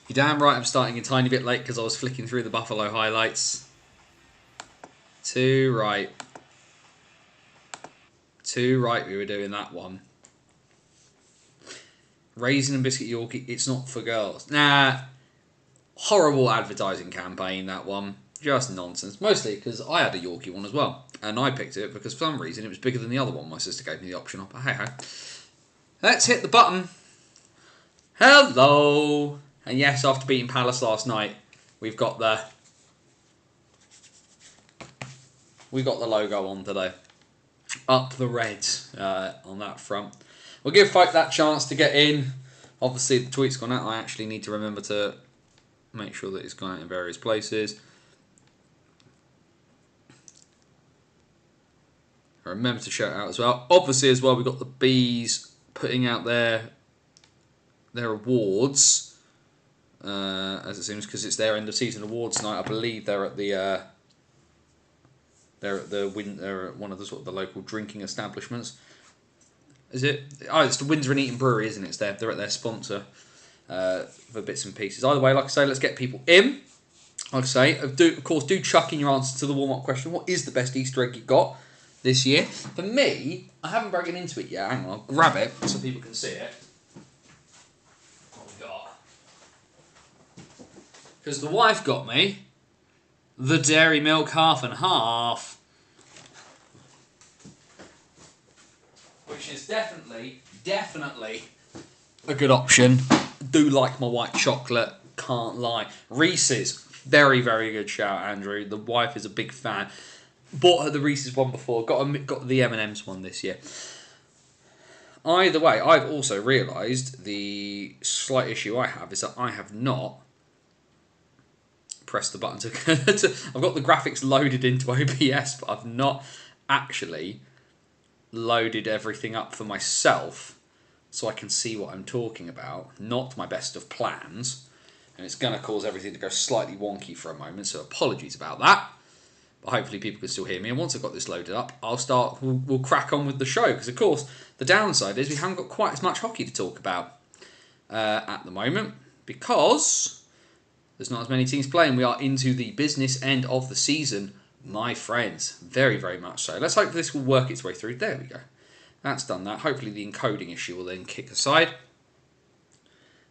You're damn right I'm starting a tiny bit late because I was flicking through the Buffalo highlights. Too right. Too right we were doing that one. Raisin and Biscuit Yorkie, it's not for girls. Nah, horrible advertising campaign, that one. Just nonsense. Mostly because I had a Yorkie one as well. And I picked it because for some reason it was bigger than the other one. My sister gave me the option of. But hey ho. Let's hit the button. Hello. And yes, after beating Palace last night, we've got the logo on today. Up the Reds on that front. We'll give folk that chance to get in. Obviously, the tweet's gone out. I actually need to remember to make sure that it's gone out in various places. I remember to shout out as well. Obviously, as well, we've got the Bees putting out their awards, as it seems, because it's their end of season awards night. I believe they're at they're at one of the sort of the local drinking establishments. Is it? Oh, it's the Windsor and Eaton Brewery, isn't it? They're at their sponsor for bits and pieces. Either way, like I say, let's get people in. Like I say, of course, do chuck in your answer to the warm-up question. What is the best Easter egg you got this year? For me, I haven't broken into it yet. Hang on, I'll grab it so people can see it. What we got? Because the wife got me the Dairy Milk half and half. Which is definitely a good option. Do like my white chocolate, can't lie. Reese's, very, very good shout, Andrew. The wife is a big fan. Bought her the Reese's one before, got the M&M's one this year. Either way, I've also realised the slight issue I have is that I have not pressed the button to I've got the graphics loaded into OBS, but I've not actually loaded everything up for myself so I can see what I'm talking about. Not my best of plans, and it's going to cause everything to go slightly wonky for a moment, so apologies about that, but hopefully people can still hear me. And once I've got this loaded up, we'll crack on with the show, because of course the downside is we haven't got quite as much hockey to talk about at the moment, because there's not as many teams playing. We are into the business end of the season, my friends. Very, very much so. Let's hope this will work its way through. There we go. That's done that. Hopefully the encoding issue will then kick aside.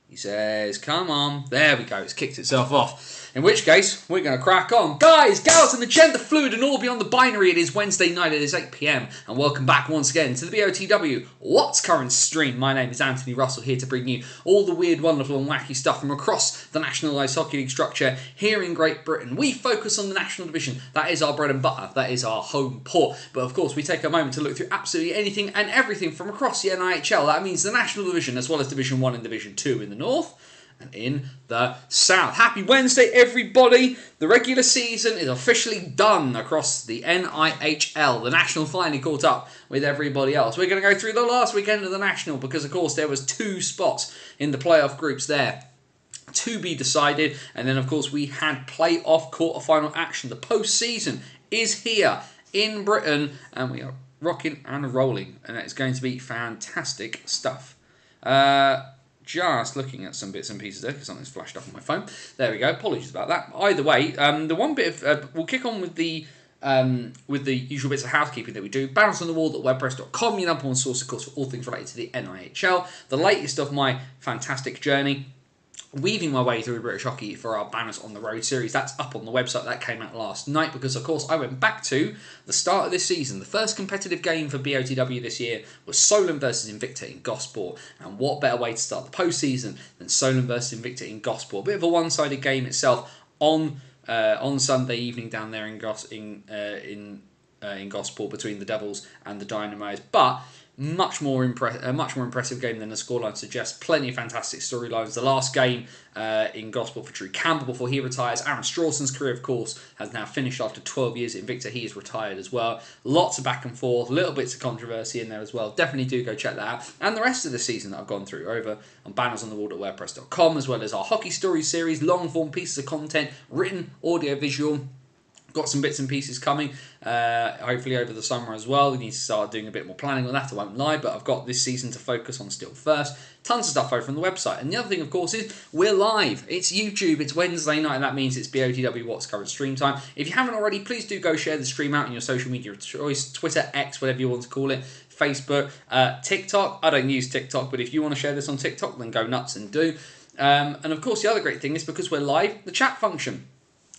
He says, come on. There we go. It's kicked itself off. In which case, we're going to crack on. Guys, gals, and the gender fluid and all beyond the binary, it is Wednesday night. It is 8 p.m. And welcome back once again to the BOTW What's Current stream. My name is Anthony Russell, here to bring you all the weird, wonderful and wacky stuff from across the National Ice Hockey League structure here in Great Britain. We focus on the National Division. That is our bread and butter. That is our home port. But of course, we take a moment to look through absolutely anything and everything from across the NIHL. That means the National Division, as well as Division 1 and Division 2 in the north and in the south. Happy Wednesday, everybody. The regular season is officially done across the NIHL. The National finally caught up with everybody else. We're going to go through the last weekend of the National because, of course, there was 2 spots in the playoff groups there to be decided. And then, of course, we had playoff quarterfinal action. The postseason is here in Britain, and we are rocking and rolling. And it's going to be fantastic stuff. Just looking at some bits and pieces there because something's flashed up on my phone. There we go. Apologies about that. Either way, the one bit of we'll kick on with the usual bits of housekeeping that we do. Banners on the wall.wordpress.com, your number one source, of course, for all things related to the NIHL. The latest of my fantastic journey, weaving my way through British hockey for our Banners on the Road series. That's up on the website. That came out last night because, of course, I went back to the start of this season. The first competitive game for BOTW this year was Solent versus Invicta in Gosport. And what better way to start the postseason than Solent versus Invicta in Gosport? A bit of a one-sided game itself on Sunday evening down there in Gosport between the Devils and the Dynamos. But much more impressive game than the scoreline suggests. Plenty of fantastic storylines. The last game in Gosport for Drew Campbell before he retires. Aaron Strawson's career, of course, has now finished after 12 years at Invicta. He is retired as well. Lots of back and forth, little bits of controversy in there as well. Definitely do go check that out. And the rest of the season that I've gone through over on bannersonthewall.wordpress.com, as well as our Hockey Stories series, long-form pieces of content, written, audio, visual, Got some bits and pieces coming, hopefully over the summer as well. We need to start doing a bit more planning on that, I won't lie, but I've got this season to focus on still first. Tons of stuff over on the website. And the other thing, of course, is we're live. It's YouTube, it's Wednesday night, and that means it's BOTW What's Current Stream Time. If you haven't already, please do go share the stream out on your social media of choice, Twitter, X, whatever you want to call it, Facebook, TikTok. I don't use TikTok, but if you want to share this on TikTok, then go nuts and do. And of course, the other great thing is because we're live, the chat function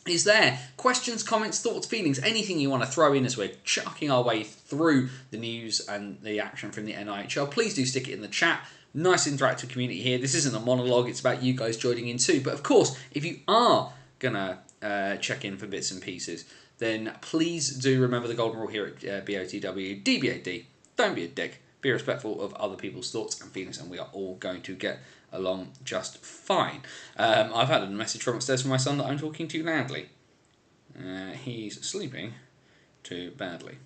is there. Questions, comments, thoughts, feelings, anything you want to throw in as we're chucking our way through the news and the action from the NIHL. Please do stick it in the chat. Nice interactive community here. This isn't a monologue, it's about you guys joining in too. But of course, if you are going to check in for bits and pieces, then please do remember the golden rule here at BOTW. DBAD, don't be a dick. Be respectful of other people's thoughts and feelings, and we are all going to get along just fine. I've had a message from upstairs from my son that I'm talking too loudly. He's sleeping too badly.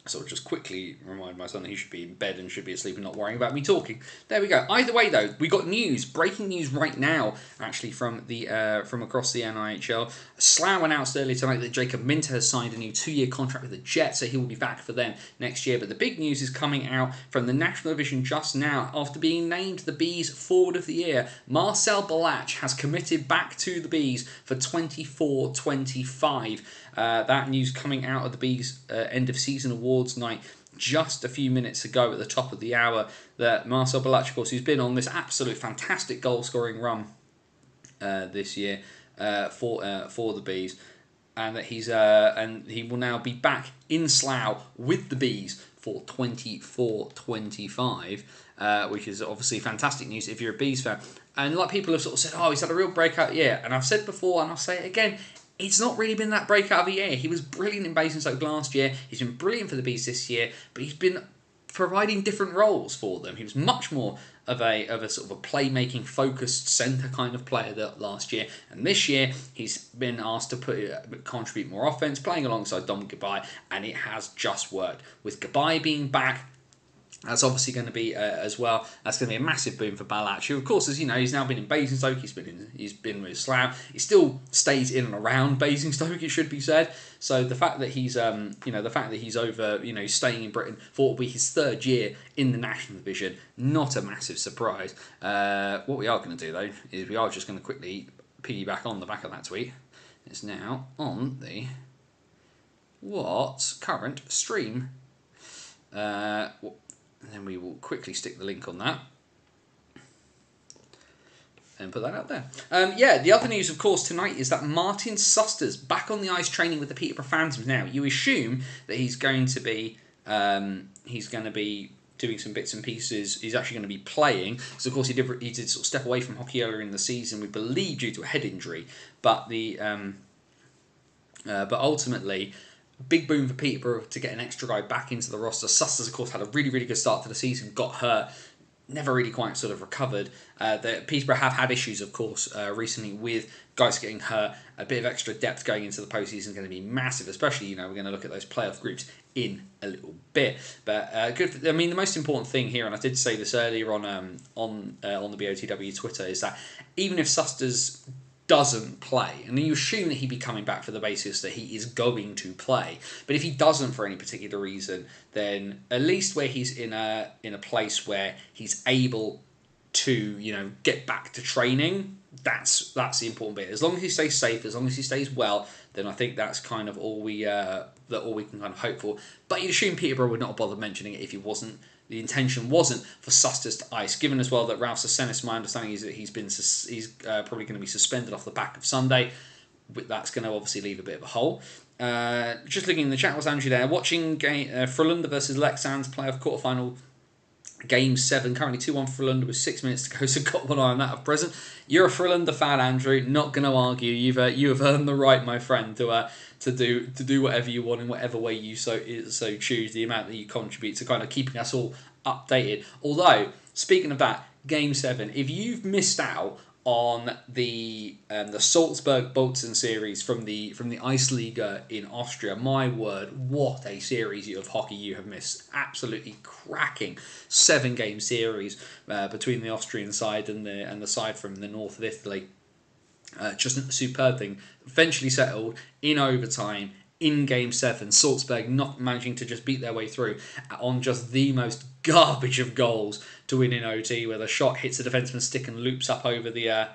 So I'll just quickly remind my son that he should be in bed and should be asleep and not worrying about me talking. There we go. Either way, though, we got news, breaking news right now, actually from across the NIHL. Slough announced earlier tonight that Jacob Minter has signed a new 2-year contract with the Jets, so he will be back for them next year. But the big news is coming out from the National Division just now. After being named the Bees Forward of the Year, Marcel Balach has committed back to the Bees for 24-25. That news coming out of the Bees end of season awards night just a few minutes ago at the top of the hour, that Marcel Balach, of course, who's been on this absolute fantastic goal scoring run this year for the Bees, and that he will now be back in Slough with the Bees for 24-25, which is obviously fantastic news if you're a Bees fan. And like people have sort of said, oh, he's had a real breakout year, and I've said before and I'll say it again, it's not really been that breakout of a year. He was brilliant in Basingstoke last year. He's been brilliant for the Bees this year, but he's been providing different roles for them. He was much more of a sort of a playmaking focused centre kind of player that last year, and this year he's been asked to contribute more offence, playing alongside Dom Gabai, and it has just worked. With Gabai being back, that's obviously going to be as well. That's going to be a massive boom for Balach, who, of course, as you know, he's now been in Basingstoke. He's been with Slough. He still stays in and around Basingstoke, it should be said. So the fact that he's over, staying in Britain for what will be his 3rd year in the National Division, not a massive surprise. What we are going to do though is we are just going to quickly piggyback on the back of that tweet. It's now on the What's Current stream. And then we will quickly stick the link on that and put that out there. The other news, of course, tonight is that Martin Suster's back on the ice training with the Peterborough Phantoms now. You assume that he's going to be doing some bits and pieces. He's actually going to be playing. So, of course, he did sort of step away from hockey earlier in the season, we believe, due to a head injury. But ultimately, big boom for Peterborough to get an extra guy back into the roster. Suster's, of course, had a really, really good start to the season, got hurt, never really quite sort of recovered. Peterborough have had issues, of course, recently with guys getting hurt. A bit of extra depth going into the postseason is going to be massive, especially, we're going to look at those playoff groups in a little bit. But the most important thing here, and I did say this earlier on the BOTW Twitter, is that even if Suster's doesn't play, and you assume that he'd be coming back for the basis that he is going to play, but if he doesn't for any particular reason, then at least where he's in a place where he's able to get back to training, that's the important bit. As long as he stays safe, as long as he stays well, then I think that's kind of all we can kind of hope for. But you'd assume Peterborough would not have bothered mentioning it if the intention wasn't for Susters to ice, given as well that Ralph Sassenis, my understanding is that he's probably going to be suspended off the back of Sunday. That's going to obviously leave a bit of a hole. Just looking in the chat, was Andrew there watching Frölunda versus Leksands playoff quarterfinal Game 7, currently 2-1 for Frölunda with 6 minutes to go, so got one eye on that at present. You're a Frölunda fan, Andrew, not going to argue. You have earned the right, my friend, to do whatever you want in whatever way you so choose, the amount that you contribute to kind of keeping us all updated. Although, speaking of that, Game 7, if you've missed out on the Salzburg-Bolton series from the Ice Liga in Austria, my word, what a series of hockey you have missed. Absolutely cracking 7-game series between the Austrian side and the side from the north of Italy. Just a superb thing. Eventually settled in overtime in Game 7. Salzburg not managing to just beat their way through on just the most garbage of goals to win in OT, where the shot hits the defenseman's stick and loops up over the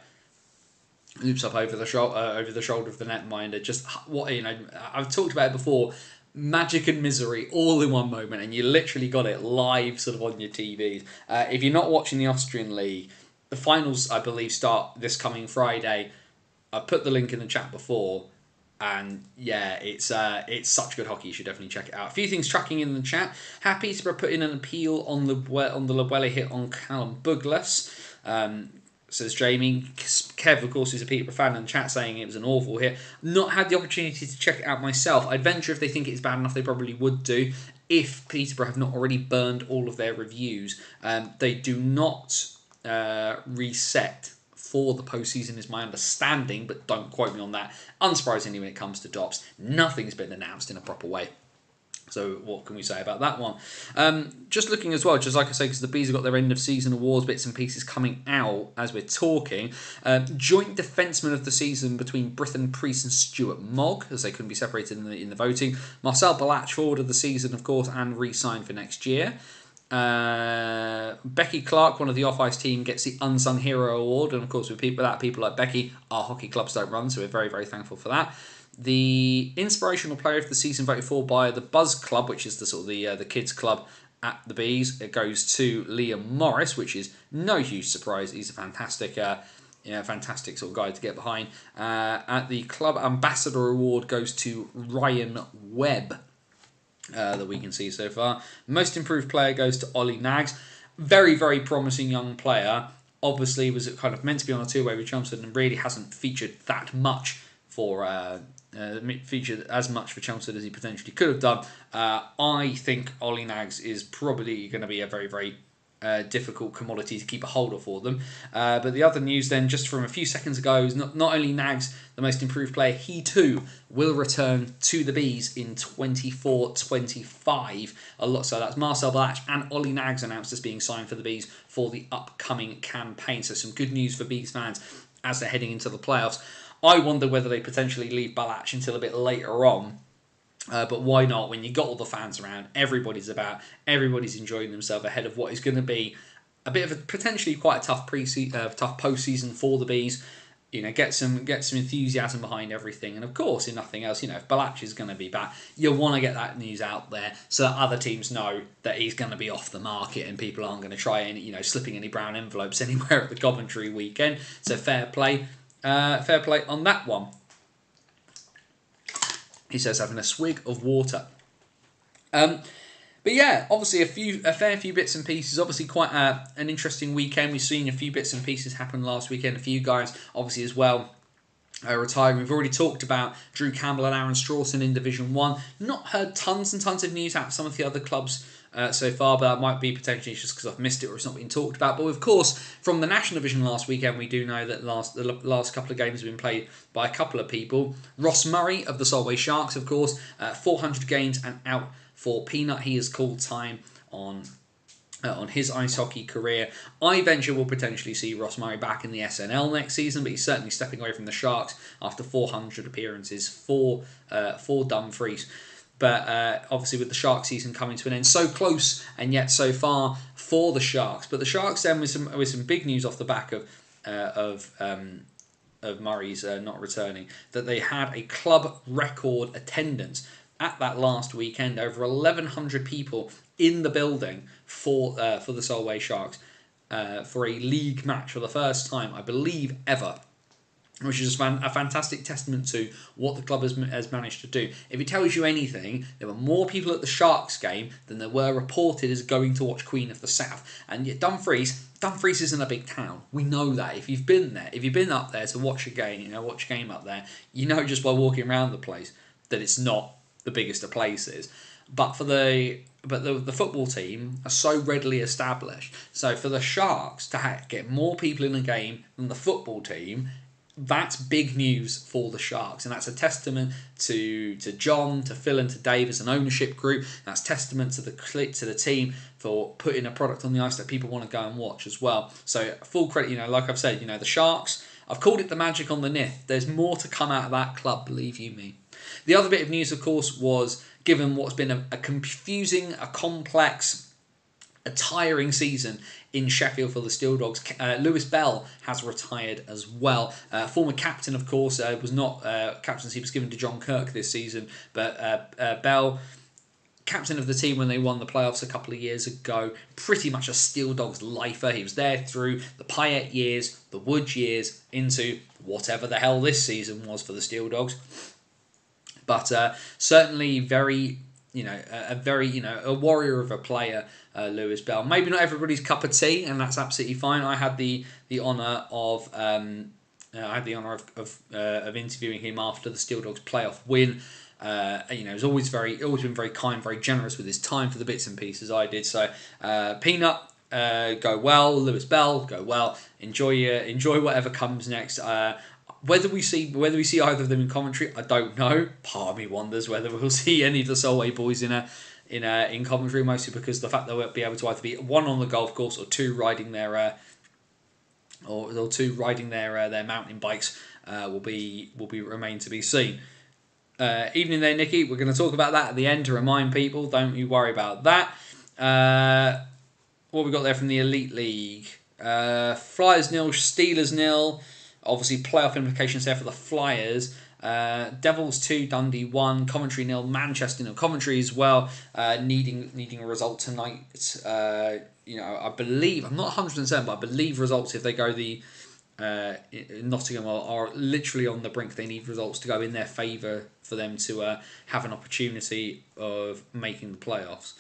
over the shoulder of the netminder. Just what I've talked about it before. Magic and misery all in one moment, and you literally got it live sort of on your TVs. If you're not watching the Austrian League, the finals I believe start this coming Friday. I put the link in the chat before, and yeah, it's such good hockey. You should definitely check it out. A few things tracking in the chat. Happy to put in an appeal on the Luella hit on Callum Douglas. Says Jamie. Kev, of course, is a Peterborough fan in the chat saying it was an awful hit. Not had the opportunity to check it out myself. I'd venture if they think it's bad enough, they probably would do. If Peterborough have not already burned all of their reviews, they do not reset for the postseason, is my understanding, but don't quote me on that. Unsurprisingly, when it comes to DOPS, nothing's been announced in a proper way. So what can we say about that one? Just looking as well, just like I say, because the Bees have got their end of season awards bits and pieces coming out as we're talking. Joint defenceman of the season between Britton Priest and Stuart Mogg, as they couldn't be separated in the voting. Marcel Balach, forward of the season, of course, and re-signed for next year. Becky Clark, one of the off-ice team, gets the Unsung Hero Award, and of course without people like Becky, our hockey clubs don't run, so we're very, very thankful for that. The inspirational player of the season voted for by the Buzz Club, which is the sort of the kids club at the Bees. It goes to Liam Morris, which is no huge surprise. He's a fantastic, fantastic sort of guy to get behind. At the club ambassador award goes to Ryan Webb. That we can see so far. Most improved player goes to Ollie Nags. Very, very promising young player. Obviously was kind of meant to be on a two-way with Chelmsford and really hasn't featured that much for featured as much for Chelmsford as he potentially could have done. I think Ollie Nags is probably going to be a very, very difficult commodity to keep a hold of for them. But the other news then, just from a few seconds ago, is not only Nags the most improved player, he too will return to the Bees in 24-25. So that's Marcel Balach and Ollie Nags announced as being signed for the Bees for the upcoming campaign. So some good news for Bees fans as they're heading into the playoffs. I wonder whether they potentially leave Balach until a bit later on. But why not? When you've got all the fans around, everybody's enjoying themselves ahead of what is going to be a bit of a potentially quite a tough postseason for the Bees. Get some enthusiasm behind everything, and of course, if nothing else, if Balach is going to be back, you'll want to get that news out there so that other teams know that he's going to be off the market, and people aren't going to try and slipping any brown envelopes anywhere at the Coventry weekend. So fair play on that one. He says, having a swig of water. But yeah, obviously a fair few bits and pieces. Obviously quite an interesting weekend. We've seen a few bits and pieces happen last weekend. A few guys, obviously as well, retiring. We've already talked about Drew Campbell and Aaron Strawson in Division 1. Not heard tons and tons of news out of some of the other clubs so far, but that might be potentially just because I've missed it or it's not been talked about. But of course, from the National Division last weekend, we do know that the last couple of games have been played by a couple of people. Ross Murray of the Solway Sharks, of course, 400 games and out for Peanut. He has called time on his ice hockey career. I venture we'll potentially see Ross Murray back in the SNL next season, but he's certainly stepping away from the Sharks after 400 appearances for Dumfries. But obviously with the Shark season coming to an end, so close and yet so far for the Sharks. But the Sharks then with some big news off the back of Murray's not returning, that they had a club record attendance at that last weekend, over 1,100 people in the building for the Solway Sharks for a league match for the first time, I believe, ever. Which is a fantastic testament to what the club has managed to do. If it tells you anything, there were more people at the Sharks game than there were reported as going to watch Queen of the South. And yet Dumfries isn't a big town. We know that. If you've been there, if you've been up there to watch a game, watch a game up there, just by walking around the place that it's not the biggest of places. But the football team are so readily established. So for the Sharks to get more people in a game than the football team, that's big news for the Sharks, and that's a testament to John, to Phil, and to Dave as an ownership group. That's testament to the team for putting a product on the ice that people want to go and watch as well. So full credit, like I've said, the Sharks I've called it the magic on the Nith. There's more to come out of that club, believe you me. The other bit of news, of course, was given what's been a confusing, a complex, a tiring season in Sheffield for the Steel Dogs. Lewis Bell has retired as well. Former captain, of course, was not captaincy was given to John Kirk this season, but Bell, captain of the team when they won the playoffs a couple of years ago, pretty much a Steel Dogs lifer. He was there through the Payet years, the Wood years, into whatever the hell this season was for the Steel Dogs. But certainly very, a warrior of a player, Lewis Bell. Maybe not everybody's cup of tea, and that's absolutely fine. I had the honour of interviewing him after the Steel Dogs playoff win. He's always been very kind, very generous with his time for the bits and pieces I did. So, Peanut, go well. Lewis Bell, go well. Enjoy whatever comes next. Whether we see either of them in commentary, I don't know. Part of me wonders whether we'll see any of the Solway boys in commentary, mostly because the fact that we'll be able to either be one on the golf course or two riding their their mountain bikes will remain to be seen. Evening there, Nicky. We're going to talk about that at the end to remind people. Don't you worry about that. What we got there from the Elite League? Flyers 0, Steelers 0. Obviously, playoff implications there for the Flyers. Devils 2, Dundee 1, Coventry 0, Manchester 0. Coventry as well, needing a result tonight. I believe, I'm not 100% certain, but I believe results, if they go the Nottingham are literally on the brink. They need results to go in their favour for them to have an opportunity of making the playoffs.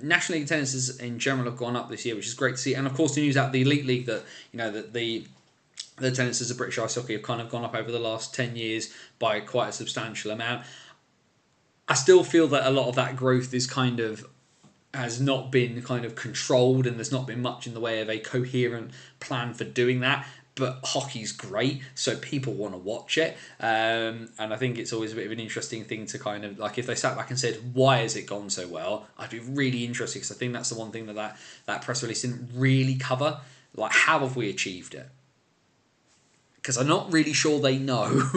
National League attendances in general have gone up this year, which is great to see. And of course, the news out the Elite League that the attendances of British ice hockey have kind of gone up over the last 10 years by quite a substantial amount. I still feel that a lot of that growth has not been kind of controlled, and there's not been much in the way of a coherent plan for doing that. But hockey's great, so people want to watch it. And I think it's always a bit of an interesting thing to kind of, like, if they sat back and said, why has it gone so well? I'd be really interested, because I think that's the one thing that press release didn't really cover. Like, how have we achieved it? Because I'm not really sure they know.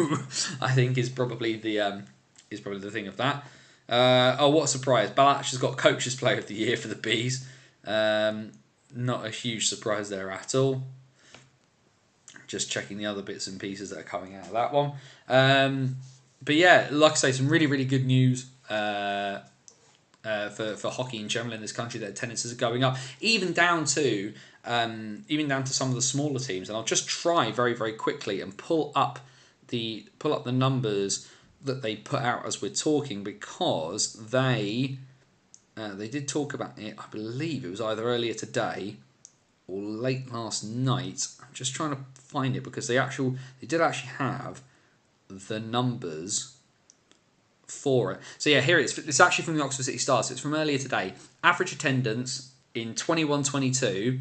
I think is probably the thing of that. What a surprise! Balach has got Coach's Player of the Year for the Bees. Not a huge surprise there at all. Just checking the other bits and pieces that are coming out of that one. But yeah, like I say, some really, really good news for hockey in general in this country. That attendances are going up, even down to some of the smaller teams. And I'll just try very, very quickly and pull up the numbers that they put out as we're talking, because they did talk about it. I believe it was either earlier today or late last night. I'm just trying to find it, because they did actually have the numbers for it. So yeah, here it is. It's actually from the Oxford City Stars. So it's from earlier today. Average attendance in 21-22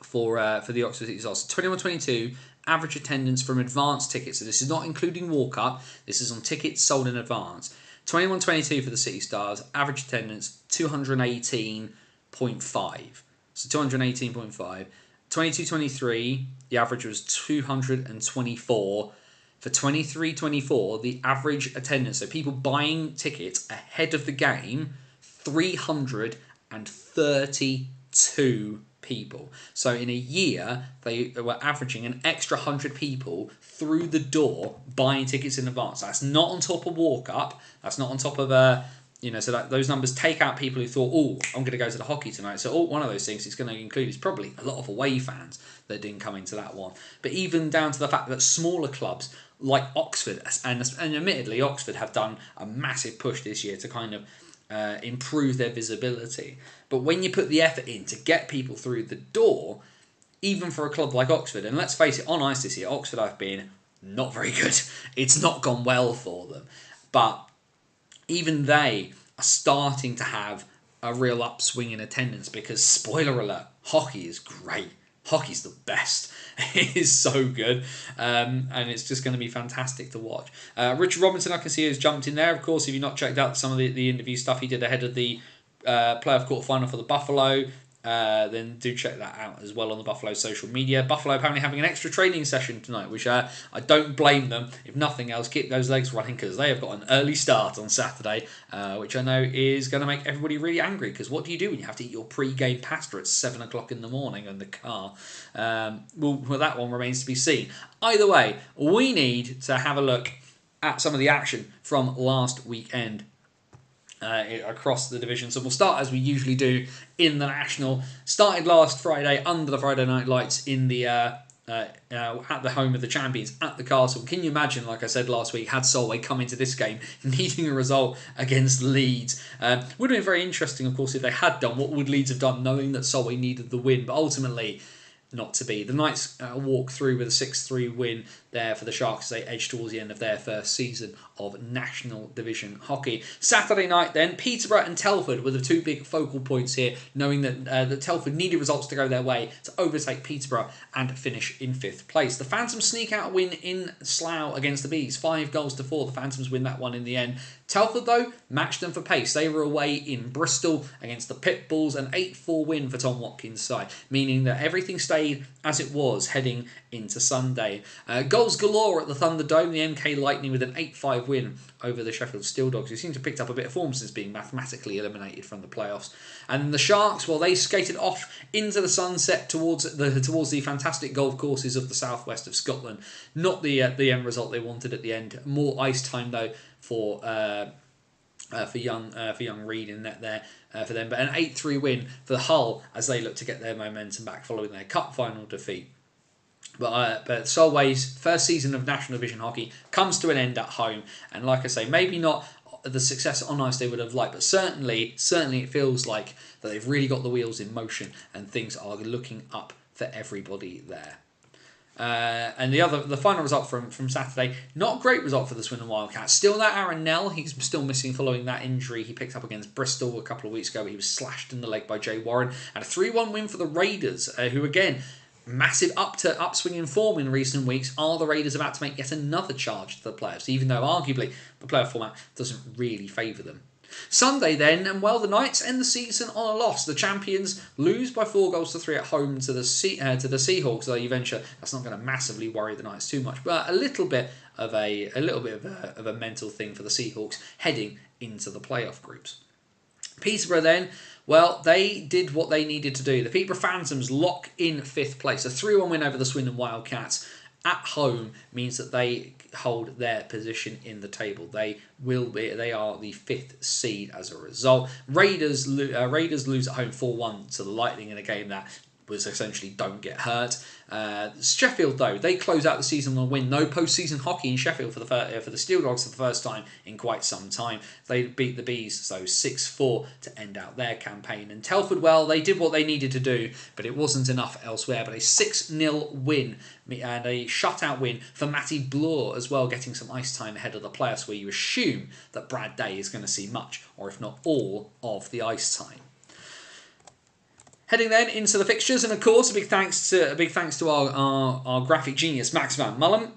for the Oxford City Stars. 21-22 average attendance from advance tickets. So this is not including walk-up. This is on tickets sold in advance. 21-22 for the City Stars. Average attendance 218.5. So 218.5. 22-23, the average was 224. For 23-24, the average attendance, so people buying tickets ahead of the game, 332 people. So in a year, they were averaging an extra 100 people through the door buying tickets in advance. That's not on top of walk-up. That's not on top of so that those numbers take out people who thought, I'm going to go to the hockey tonight. So one of those things it's going to include is probably a lot of away fans that didn't come into that one. But even down to the fact that smaller clubs like Oxford, and admittedly Oxford have done a massive push this year to kind of improve their visibility. But when you put the effort in to get people through the door, even for a club like Oxford, and let's face it, on ice this year, Oxford have been not very good. It's not gone well for them. But even they are starting to have a real upswing in attendance, because, spoiler alert, hockey is great. Hockey's the best. It is so good. And it's just going to be fantastic to watch. Richard Robinson, I can see, has jumped in there. Of course, if you've not checked out some of the interview stuff he did ahead of the playoff quarterfinal for the Buffalo, then do check that out as well on the Buffalo social media. Buffalo apparently having an extra training session tonight, which I don't blame them. If nothing else, keep those legs running because they have got an early start on Saturday, which I know is going to make everybody really angry. Because what do you do when you have to eat your pre-game pasta at 7 o'clock in the morning in the car? Well, that one remains to be seen. Either way, we need to have a look at some of the action from last weekend. Across the divisions, and we'll start as we usually do in the National. Started last Friday under the Friday night lights in the at the home of the champions at the Castle. Can you imagine, like I said last week, had Solway come into this game needing a result against Leeds? Would have been very interesting, of course, if they had done. What would Leeds have done, knowing that Solway needed the win? But ultimately, not to be. The Knights walk through with a 6-3 win there for the Sharks as they edge towards the end of their first season of National Division hockey. Saturday night then, Peterborough and Telford were the two big focal points here, knowing that Telford needed results to go their way to overtake Peterborough and finish in 5th place. The Phantoms sneak out a win in Slough against the Bees, 5-4. The Phantoms win that one in the end. Telford, though, matched them for pace. They were away in Bristol against the Pitbulls, an 8-4 win for Tom Watkins' side, meaning that everything stayed as it was heading into Sunday. Goals galore at the Thunderdome, the MK Lightning with an 8-5 win over the Sheffield Steel Dogs, who seem to have picked up a bit of form since being mathematically eliminated from the playoffs. And the Sharks, well, they skated off into the sunset towards the fantastic golf courses of the southwest of Scotland. Not the end result they wanted at the end. More ice time though for young Reed in net there for them, but an 8-3 win for the Hull as they look to get their momentum back following their cup final defeat. But Solway's first season of National Division hockey comes to an end at home, and like I say, maybe not the success on ice they would have liked, but certainly it feels like that they've really got the wheels in motion and things are looking up for everybody there. And the final result from Saturday, not a great result for the Swindon Wildcats. Still that Aaron Nell, he's still missing following that injury he picked up against Bristol a couple of weeks ago. He was slashed in the leg by Jay Warren. And a 3-1 win for the Raiders, who again, massive upswing in form in recent weeks. Are the Raiders about to make yet another charge to the playoffs, even though arguably the playoff format doesn't really favour them? Sunday then, and well, the Knights end the season on a loss. The champions lose by 4-3 at home to the Seahawks. Though you venture that's not going to massively worry the Knights too much, but a little bit of a mental thing for the Seahawks heading into the playoff groups. Peterborough then, well, they did what they needed to do. The Peterborough Phantoms lock in 5th place. A 3-1 win over the Swindon Wildcats at home means that they hold their position in the table. They are the 5th seed as a result. Raiders lose at home 4-1 to the Lightning in a game that was essentially don't get hurt. Sheffield, though, they close out the season on a win. No postseason hockey in Sheffield for the Steel Dogs for the first time in quite some time. They beat the Bees, so 6-4 to end out their campaign. And Telford, well, they did what they needed to do, but it wasn't enough elsewhere. But a 6-0 win and a shutout win for Matty Bloor as well, getting some ice time ahead of the playoffs, where you assume that Brad Day is going to see much, or if not all, of the ice time. Heading then into the fixtures, and of course, a big thanks to our graphic genius Max Van Mullen,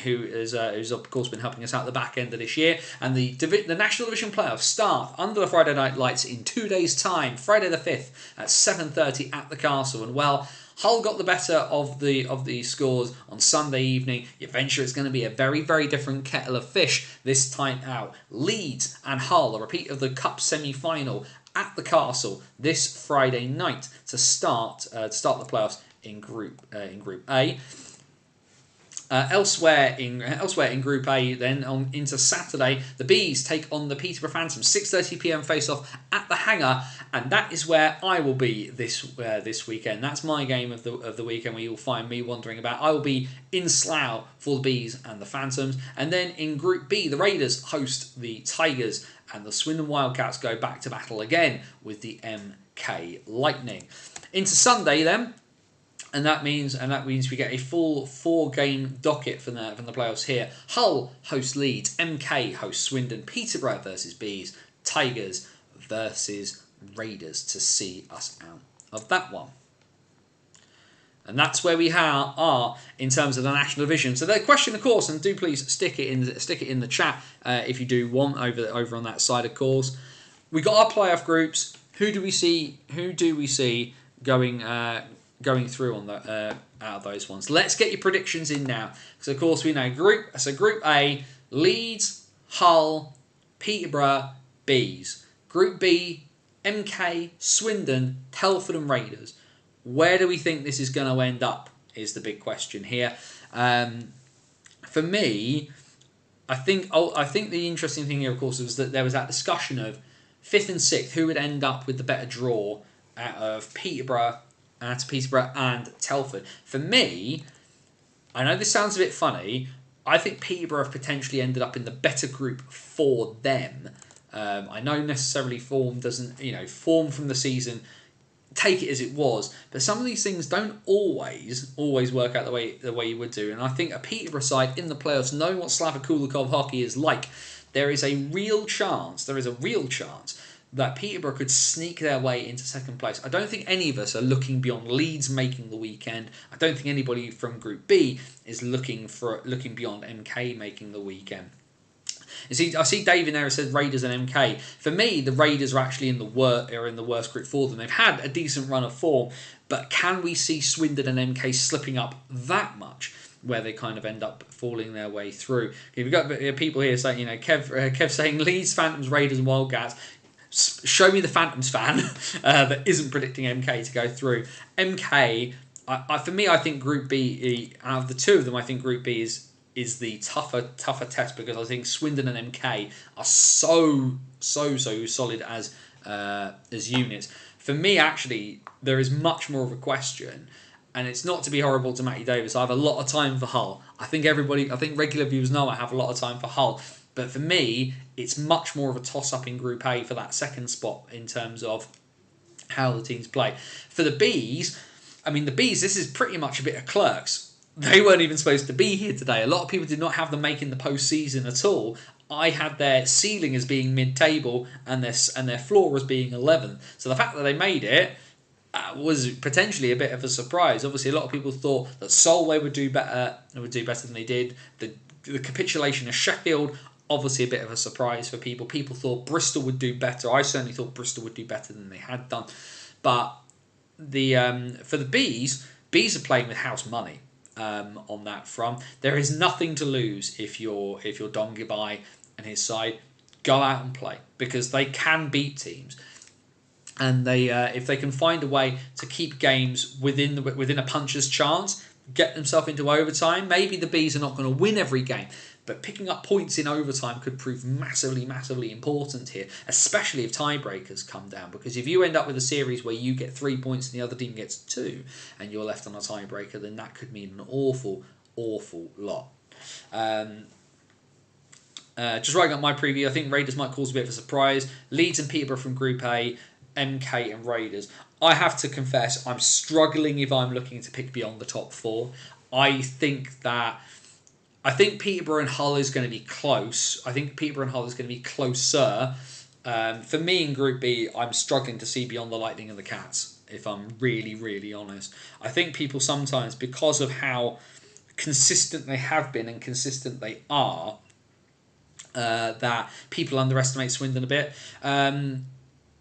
who's of course been helping us out the back end of this year. And the National Division playoffs start under the Friday night lights in 2 days' time, Friday the 5th at 7:30 at the Castle. And well, Hull got the better of the scores on Sunday evening. You venture it's going to be a very, very different kettle of fish this time out. Leeds and Hull, a repeat of the Cup semi-final at the Castle this Friday night to start the playoffs in Group A. Elsewhere in Group A, then into Saturday, the Bees take on the Peterborough Phantoms. 6:30 p.m. face-off at the Hangar, and that is where I will be this weekend. That's my game of the weekend, where you'll find me wandering about. I will be in Slough for the Bees and the Phantoms, and then in Group B, the Raiders host the Tigers, and the Swindon Wildcats go back to battle again with the MK Lightning. Into Sunday then. And that means we get a full 4-game docket from the playoffs here. Hull hosts Leeds, MK hosts Swindon, Peterborough versus Bees, Tigers versus Raiders to see us out of that one. And that's where we are in terms of the National Division. So the question, of course, and do please stick it in the chat if you do want over on that side, of course. We got our playoff groups. Who do we see? Who do we see going through on the out of those ones? Let's get your predictions in now, because of course we know Group A: Leeds, Hull, Peterborough, Bees. Group B: MK, Swindon, Telford, and Raiders. Where do we think this is going to end up? Is the big question here. For me, I think the interesting thing here, of course, was that there was that discussion of 5th and 6th, who would end up with the better draw out of Peterborough and Telford. For me, I know this sounds a bit funny, I think Peterborough have potentially ended up in the better group for them. I know necessarily form doesn't, form from the season, take it as it was, but some of these things don't always work out the way you would do. And I think a Peterborough side in the playoffs, knowing what Slava Kulikov hockey is like, there is a real chance that Peterborough could sneak their way into second place. I don't think any of us are looking beyond Leeds making the weekend. I don't think anybody from Group B is looking beyond MK making the weekend. You see, I see David there said Raiders and MK. For me, the Raiders are actually in the worst group for them. They've had a decent run of form, but can we see Swindon and MK slipping up that much, where they kind of end up falling their way through? You've got people here saying, Kev saying Leeds, Phantoms, Raiders, and Wildcats. Show me the Phantoms fan that isn't predicting MK to go through. MK, for me, I think Group B, out of the two of them, I think Group B is the tougher test, because I think Swindon and MK are so solid as units. For me, actually, there is much more of a question, and it's not to be horrible to Matty Davis. I have a lot of time for Hull. I think regular viewers know I have a lot of time for Hull. But for me, it's much more of a toss-up in Group A for that second spot in terms of how the teams play. For the Bees, this is pretty much a bit of clerks. They weren't even supposed to be here today. A lot of people did not have them making the postseason at all. I had their ceiling as being mid-table and their floor as being 11th. So the fact that they made it was potentially a bit of a surprise. Obviously, a lot of people thought that Solway would do better than they did. The capitulation of Sheffield, obviously a bit of a surprise for people. People thought Bristol would do better. I certainly thought Bristol would do better than they had done. But for the Bees are playing with house money on that front. There is nothing to lose if you're Don Gibai and his side. Go out and play, because they can beat teams. And they if they can find a way to keep games within a puncher's chance, get themselves into overtime. Maybe the Bees are not going to win every game, but picking up points in overtime could prove massively important here, especially if tiebreakers come down. Because if you end up with a series where you get 3 points and the other team gets 2, and you're left on a tiebreaker, then that could mean an awful lot. Just writing up my preview, I think Raiders might cause a bit of a surprise. Leeds and Peterborough from Group A, MK and Raiders. I have to confess, I'm struggling if I'm looking to pick beyond the top 4. I think Peterborough and Hull is going to be close. I think Peterborough and Hull is going to be closer. For me in Group B, I'm struggling to see beyond the Lightning and the Cats, if I'm really honest. I think people sometimes, because of how consistent they have been and consistent they are, that people underestimate Swindon a bit.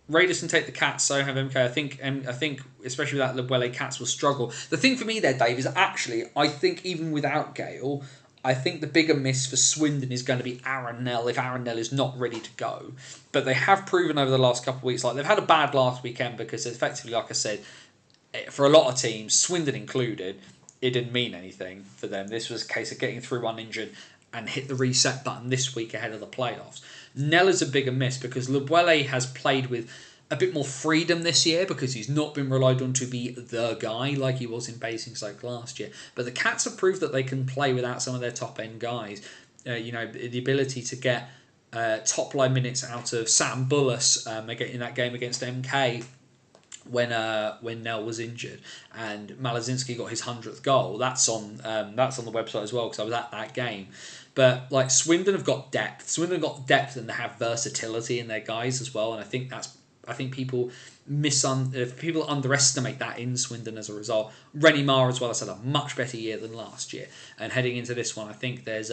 Raiders can take the Cats, so have MK. I think especially with that Lebwele, Cats will struggle. The thing for me there, Dave, is actually I think even without Gale, I think the bigger miss for Swindon is going to be Aaron Nell, if Aaron Nell is not ready to go. But they have proven over the last couple of weeks, like they've had a bad last weekend because effectively, like I said, for a lot of teams, Swindon included, it didn't mean anything for them. This was a case of getting through uninjured and hit the reset button this week ahead of the playoffs. Nell is a bigger miss because Lebwele has played with a bit more freedom this year because he's not been relied on to be the guy like he was in Basingstoke last year. But the Cats have proved that they can play without some of their top-end guys. The ability to get top-line minutes out of Sam Bullis in that game against MK when Nell was injured, and Malazinski got his 100th goal. That's on the website as well because I was at that game. But like Swindon have got depth. Swindon have got depth and they have versatility in their guys as well. And I think people underestimate that in Swindon as a result. Rennie Maher as well has had a much better year than last year. And heading into this one, I think there's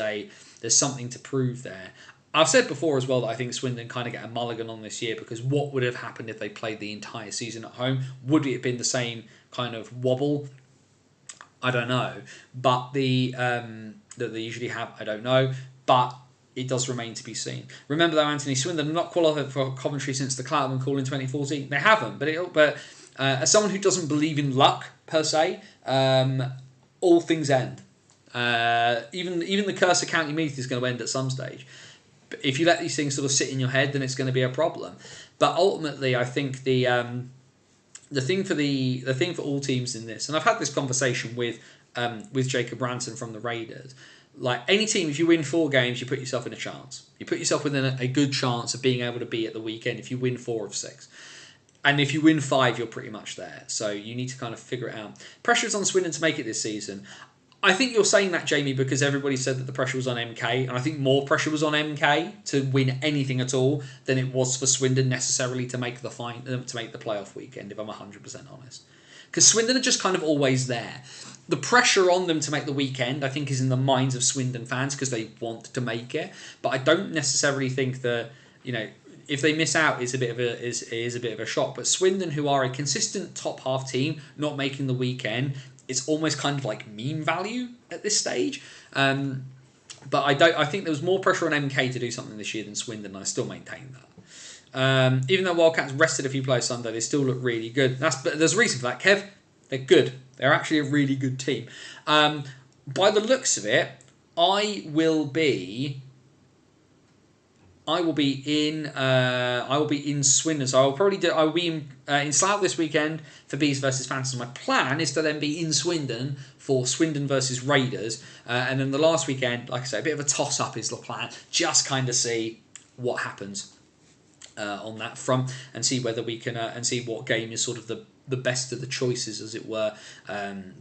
something to prove there. I've said before as well that I think Swindon kind of get a mulligan on this year, because what would have happened if they played the entire season at home? Would it have been the same kind of wobble? I don't know. But that they usually have, I don't know. But it does remain to be seen. Remember though, Anthony, Swindon have not qualified for Coventry since the Cloutman call in 2014. They haven't, but as someone who doesn't believe in luck per se, all things end. Even the curse of County Meath is going to end at some stage. But if you let these things sort of sit in your head, then it's going to be a problem. But ultimately, I think the thing for all teams in this, and I've had this conversation with Jacob Ranson from the Raiders. Like any team, if you win 4 games, you put yourself in a chance. You put yourself within a good chance of being able to be at the weekend if you win 4 of 6. And if you win 5, you're pretty much there. So you need to kind of figure it out. Pressure is on Swindon to make it this season. I think you're saying that, Jamie, because everybody said that the pressure was on MK, and I think more pressure was on MK to win anything at all than it was for Swindon necessarily to make the playoff weekend, if I'm 100% honest. Because Swindon are just kind of always there. The pressure on them to make the weekend, I think, is in the minds of Swindon fans because they want to make it. But I don't necessarily think that, if they miss out, is a bit of a shock. But Swindon, who are a consistent top half team, not making the weekend, it's almost kind of like meme value at this stage. But I think there was more pressure on MK to do something this year than Swindon, and I still maintain that. Even though Wildcats rested a few players Sunday, they still look really good. But there's a reason for that, Kev. They're good. They're actually a really good team. By the looks of it, I will be in Swindon. So I will be in Slough this weekend for Bees versus Phantoms. My plan is to then be in Swindon for Swindon versus Raiders, and then the last weekend, like I say, a bit of a toss up is the plan. Just kind of see what happens on that front, and see whether we can and see what game is sort of the best of the choices, as it were,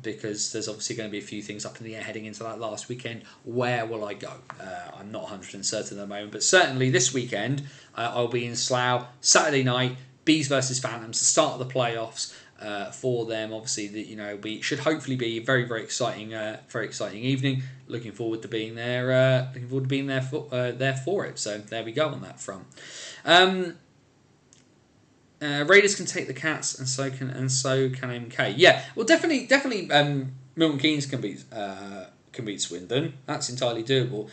because there's obviously going to be a few things up in the air heading into that last weekend. Where will I go? I'm not 100% certain at the moment, but certainly this weekend I'll be in Slough. Saturday night, Bees versus Phantoms, the start of the playoffs for them. Obviously, we should hopefully be a very, very exciting evening. Looking forward to being there. There for it. So there we go on that front. Raiders can take the Cats, and so can MK. Yeah, well, definitely. Milton Keynes can beat Swindon. That's entirely doable.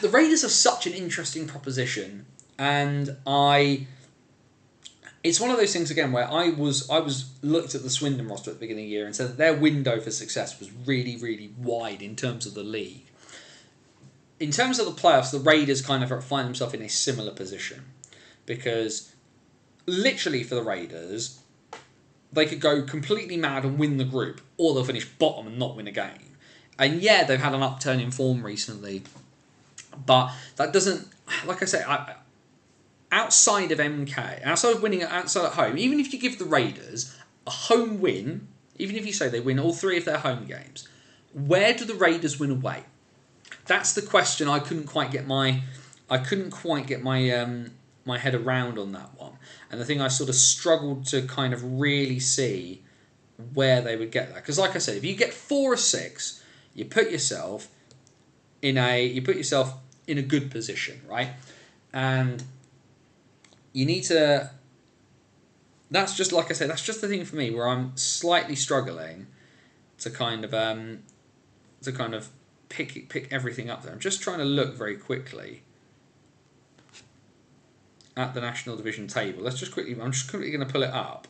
The Raiders are such an interesting proposition, and it's one of those things again where I was looked at the Swindon roster at the beginning of the year and said that their window for success was really, really wide in terms of the league. In terms of the playoffs, the Raiders kind of find themselves in a similar position, because literally for the Raiders, they could go completely mad and win the group, or they'll finish bottom and not win a game. And yeah, they've had an upturn in form recently, but that doesn't, like I say, outside of MK, outside of winning outside at home, even if you give the Raiders a home win, even if you say they win all 3 of their home games, where do the Raiders win away? That's the question. I couldn't quite get my head around on that one. And the thing I sort of struggled to kind of really see where they would get that. Because like I said, if you get 4 or 6, you put yourself in a good position, right? And you need to... That's just, like I said, that's just the thing for me where I'm slightly struggling to kind of pick everything up there. I'm just trying to look very quickly at the National Division table. I'm just quickly going to pull it up,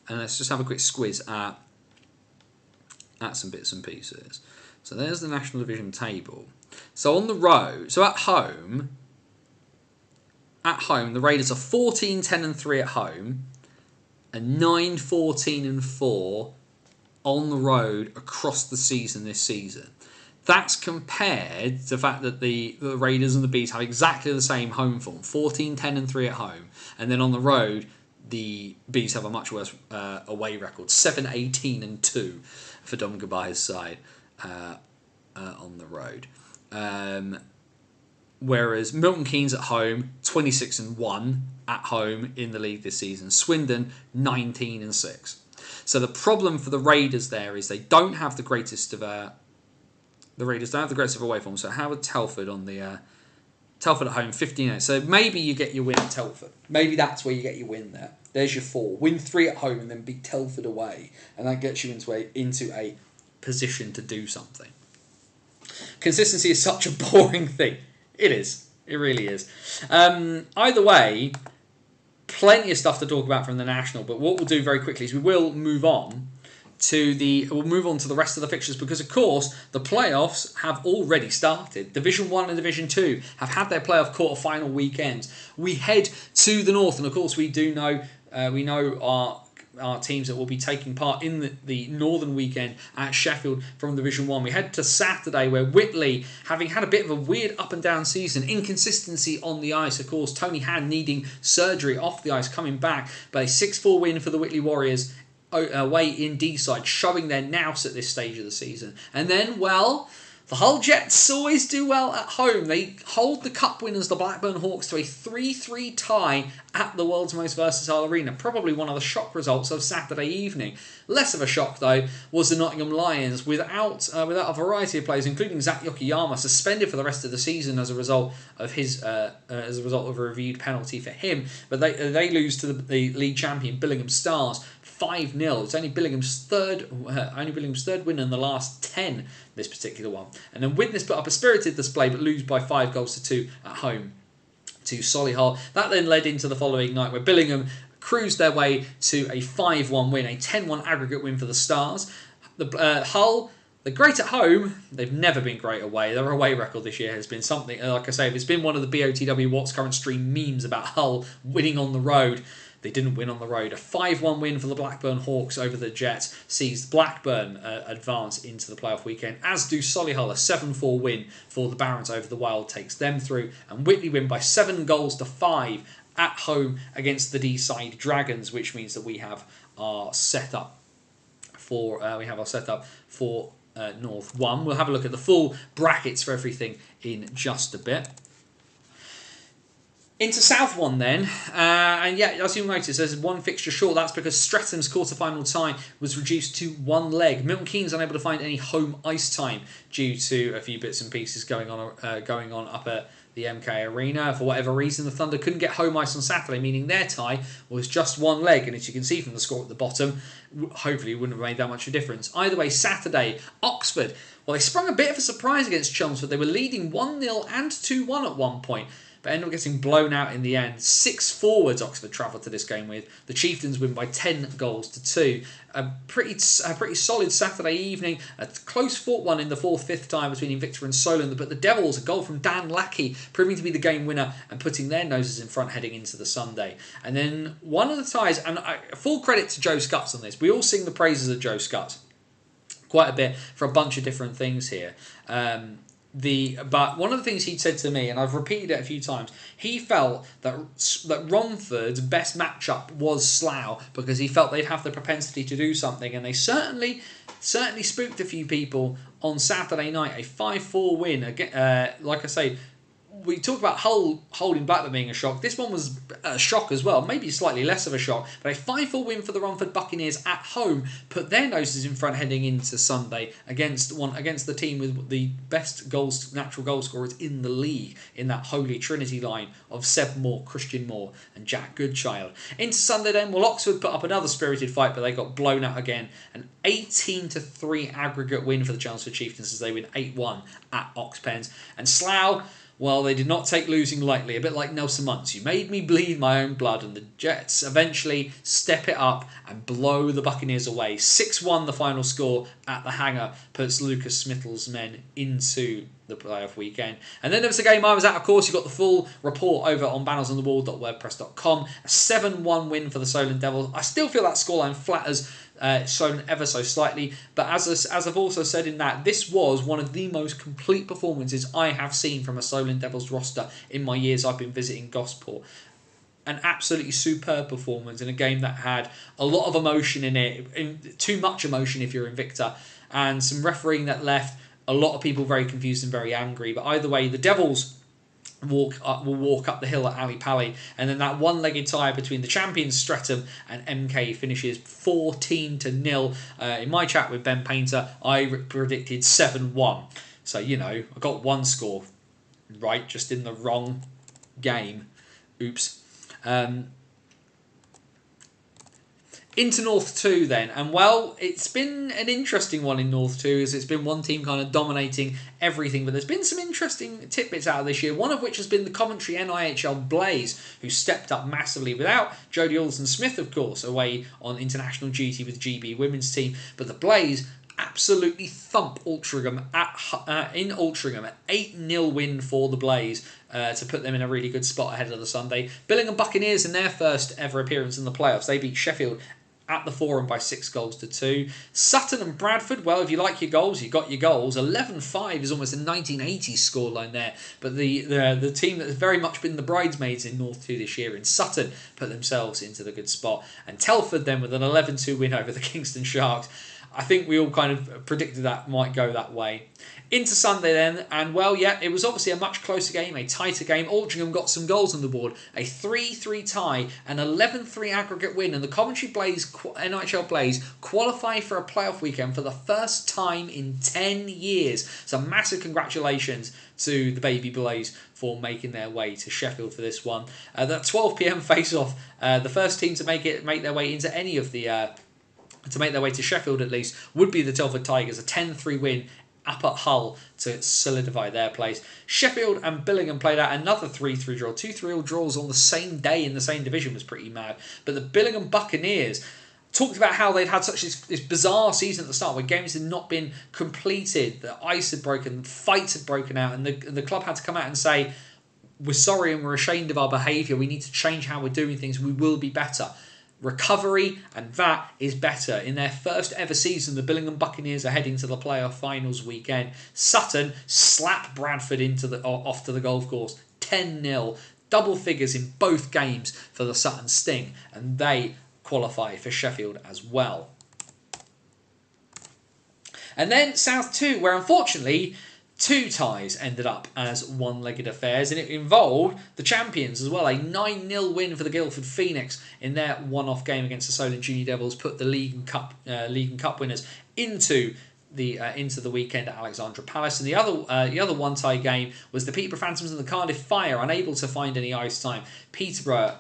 and let's just have a quick squiz at some bits and pieces. So there's the National Division table. So on the road, so at home, the Raiders are 14-10-3 at home, and 9-14-4 on the road across the season this season. That's compared to the fact that the Raiders and the Bees have exactly the same home form, 14-10-3 at home, and then on the road, the Bees have a much worse away record, 7-18-2 for Dom Gabai's side on the road. Whereas Milton Keynes at home, 26-1 at home in the league this season. Swindon, 19-6. So the problem for the Raiders there is they don't have the greatest of away form. So Howard Telford on the Telford at home, 15-8. So maybe you get your win at Telford. Maybe that's where you get your win there. There's your 4. Win 3 at home and then beat Telford away. And that gets you into a position to do something. Consistency is such a boring thing. It is. It really is. Either way, plenty of stuff to talk about from the National. But what we'll do very quickly is we will move on to the rest of the fixtures, because of course the playoffs have already started. Division 1 and Division 2 have had their playoff quarter-final weekends. We head to the north, and of course we know our teams that will be taking part in the northern weekend at Sheffield from Division 1. We head to Saturday, where Whitley, having had a bit of a weird up and down season, inconsistency on the ice, of course Tony Hand needing surgery off the ice, coming back, but a 6-4 win for the Whitley Warriors away in D-side, showing their nous at this stage of the season. And then, well, the Hull Jets always do well at home. They hold the cup winners, the Blackburn Hawks, to a 3-3 tie at the world's most versatile arena. Probably one of the shock results of Saturday evening. Less of a shock, though, was the Nottingham Lions, without a variety of players, including Zach Yokoyama, suspended for the rest of the season as a result of a reviewed penalty for him. But they lose to the league champion Billingham Stars 5-0. It's only Billingham's third win in the last 10, this particular one. And then Widnes put up a spirited display but lose by 5-2 at home to Solihull. That then led into the following night, where Billingham cruised their way to a 5-1 win, a 10-1 aggregate win for the Stars. Hull, they're great at home. They've never been great away. Their away record this year has been something, like I say, it's been one of the BOTW What's Current Stream memes about Hull winning on the road. They didn't win on the road. A 5-1 win for the Blackburn Hawks over the Jets sees Blackburn advance into the playoff weekend, as do Solihull. A 7-4 win for the Barons over the Wild takes them through, and Whitley win by 7-5 at home against the D-side Dragons, which means that we have our setup for North 1. We'll have a look at the full brackets for everything in just a bit. Into South 1 then, and yeah, as you'll notice, there's one fixture short. That's because Stretham's quarter-final tie was reduced to one leg. Milton Keynes unable to find any home ice time due to a few bits and pieces going on up at the MK Arena. For whatever reason, the Thunder couldn't get home ice on Saturday, meaning their tie was just one leg. And as you can see from the score at the bottom, hopefully it wouldn't have made that much of a difference. Either way, Saturday, Oxford, well, they sprung a bit of a surprise against Chelmsford. They were leading 1-0 and 2-1 at one point, but ended up getting blown out in the end. 6 forwards Oxford travelled to this game with. The Chieftains win by 10-2. A pretty solid Saturday evening. A close fought one in the 4th-5th tie between Invicta and Solent, but the Devils, a goal from Dan Lackey, proving to be the game winner and putting their noses in front heading into the Sunday. And then one of the ties, and full credit to Joe Scutts on this. We all sing the praises of Joe Scutts quite a bit for a bunch of different things here. But one of the things he'd said to me, and I've repeated it a few times, he felt that Romford's best matchup was Slough, because he felt they'd have the propensity to do something, and they certainly spooked a few people on Saturday night. A 5-4 win. Again, like I say, we talked about Hull holding Blackburn being a shock. This one was a shock as well, maybe slightly less of a shock, but a 5-4 win for the Romford Buccaneers at home put their noses in front heading into Sunday against the team with the best natural goal scorers in the league, in that holy trinity line of Seb Moore, Christian Moore and Jack Goodchild. Into Sunday then, well, Oxford put up another spirited fight, but they got blown out again. An 18-3 aggregate win for the Chelmsford Chieftains as they win 8-1 at Oxpens. And Slough, well, they did not take losing lightly, a bit like Nelson Muntz. You made me bleed my own blood, and the Jets eventually step it up and blow the Buccaneers away. 6-1 the final score at the Hangar puts Lucas Smithill's men into the playoff weekend. And then there was the game I was at, of course. You got the full report over on bannersonthewall.wordpress.com. A 7-1 win for the Solent Devils. I still feel that scoreline flatters Solent ever so slightly, but as I've also said in that, this was one of the most complete performances I have seen from a Solent Devils roster in my years I've been visiting Gosport. An absolutely superb performance in a game that had a lot of emotion in it, too much emotion if you're Invicta, and some refereeing that left a lot of people very confused and very angry. But either way, the Devils will walk up the hill at Ali Pally, and then that one-legged tie between the champions Streatham and MK finishes 14-0. In my chat with Ben Painter, I predicted 7-1. So, I got one score. right, just in the wrong game. Oops. Into North 2 then, and well, it's been an interesting one in North 2 as it's been one team kind of dominating everything, but there's been some interesting tidbits out of this year, one of which has been the Coventry NIHL Blaze, who stepped up massively without Jodie Alderson-Smith, of course, away on international duty with GB women's team, but the Blaze absolutely thump Altrincham in Altrincham, an 8-0 win for the Blaze to put them in a really good spot ahead of the Sunday. Billingham Buccaneers in their first ever appearance in the playoffs, they beat Sheffield at the Forum by 6-2. Sutton and Bradford, well, if you like your goals, you got your goals. 11-5 is almost a 1980s scoreline there. But the team that has very much been the bridesmaids in North 2 this year, in Sutton, put themselves into the good spot. And Telford then with an 11-2 win over the Kingston Sharks. I think we all kind of predicted that might go that way. Into Sunday then, and well, yeah, it was obviously a much closer game, a tighter game. Altrincham got some goals on the board, a 3-3 tie, an 11-3 aggregate win, and the Coventry Blaze, NIHL Blaze, qualify for a playoff weekend for the first time in 10 years. So massive congratulations to the Baby Blaze for making their way to Sheffield for this one. That 12 p.m. face-off, the first team to make their way into any of the... to make their way to Sheffield at least, would be the Telford Tigers, a 10-3 win up at Hull to solidify their place. Sheffield and Billingham played out another 3-3 draw. 2 3-all draws on the same day in the same division was pretty mad. But the Billingham Buccaneers talked about how they'd had such this bizarre season at the start where games had not been completed, the ice had broken, fights had broken out, and the club had to come out and say, we're sorry and we're ashamed of our behaviour, we need to change how we're doing things, we will be better. Recovery, and that is better. In their first ever season, the Billingham Buccaneers are heading to the playoff finals weekend. Sutton slap Bradford off to the golf course, 10-0, double figures in both games for the Sutton Sting, and they qualify for Sheffield as well. And then South 2, where unfortunately 2 ties ended up as one-legged affairs, and it involved the champions as well. A 9-0 win for the Guildford Phoenix in their one-off game against the Solent Junior Devils put the League and Cup winners into the weekend at Alexandra Palace. And the other one-tie game was the Peterborough Phantoms and the Cardiff Fire, unable to find any ice time. Peterborough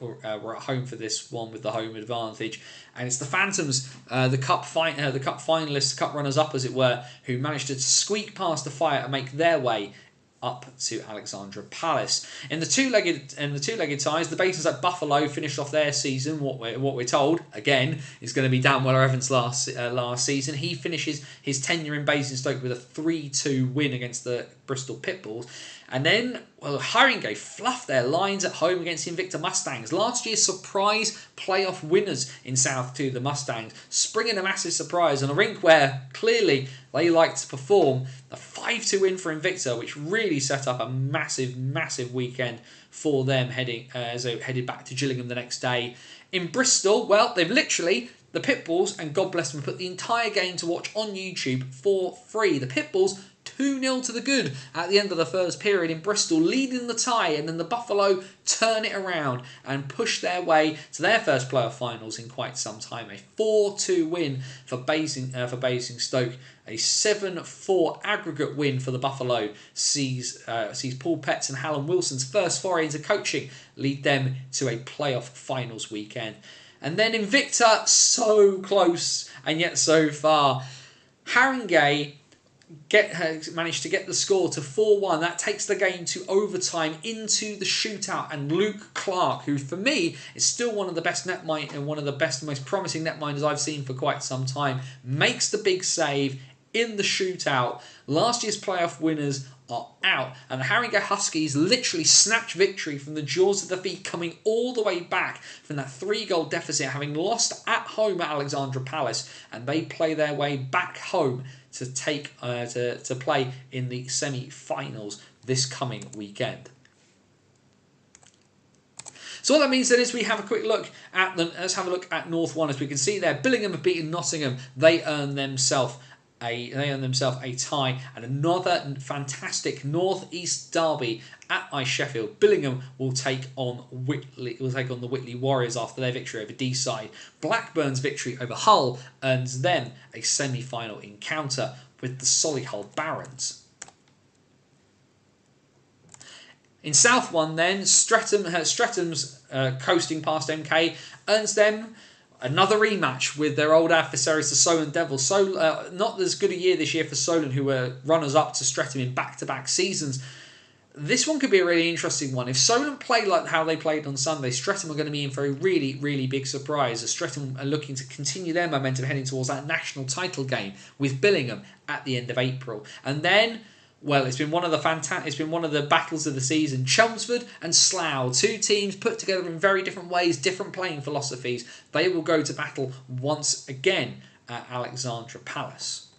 were at home for this one with the home advantage. And it's the Phantoms, the cup finalists, cup runners-up as it were, who managed to squeak past the Fire and make their way up to Alexandra Palace. In the two-legged ties, the Basins at Buffalo finished off their season. What we're told again is going to be Dan Weller-Evans last season. He finishes his tenure in Basingstoke with a 3-2 win against the Bristol Pitbulls. And then, well, Haringey fluffed their lines at home against the Invicta Mustangs. Last year's surprise playoff winners in South 2, the Mustangs, springing a massive surprise on a rink where clearly they like to perform. A 5-2 win for Invicta, which really set up a massive, massive weekend for them as they headed back to Gillingham the next day. In Bristol, well, they've literally... The Pitbulls, and God bless them, put the entire game to watch on YouTube for free. The Pitbulls 2-0 to the good at the end of the first period in Bristol, leading the tie, and then the Buffalo turn it around and push their way to their first playoff finals in quite some time. A 4-2 win for Basingstoke. A 7-4 aggregate win for the Buffalo sees Paul Petts and Hallam Wilson's first foray into coaching lead them to a playoff finals weekend. And then Invicta, so close and yet so far. Haringey managed to get the score to 4-1. That takes the game to overtime into the shootout. And Luke Clark, who for me is still one of the best netmind and one of the best and most promising netminders I've seen for quite some time, makes the big save in the shootout. Last year's playoff winners are out, and the Haringey Huskies literally snatch victory from the jaws of defeat, coming all the way back from that 3-goal deficit, having lost at home at Alexandra Palace, and they play their way back home to to play in the semi-finals this coming weekend. So what that means then is we have a quick look at let's have a look at North 1. As we can see there, Billingham have beaten Nottingham. They earn themselves a tie, and another fantastic North-East derby at Sheffield. Billingham will take on the Whitley Warriors after their victory over Deeside. Blackburn's victory over Hull earns them a semi-final encounter with the Solihull Barons. In South 1 then, Stretham's coasting past MK earns them another rematch with their old adversaries, the Solent Devils. So not as good a year this year for Solent, who were runners-up to Streatham in back-to-back seasons. This one could be a really interesting one. If Solent play like how they played on Sunday, Streatham are going to be in for a really, really big surprise, as Streatham are looking to continue their momentum heading towards that national title game with Billingham at the end of April. And then, well, it's been one of the battles of the season. Chelmsford and Slough, two teams put together in very different ways, different playing philosophies. They will go to battle once again at Alexandra Palace.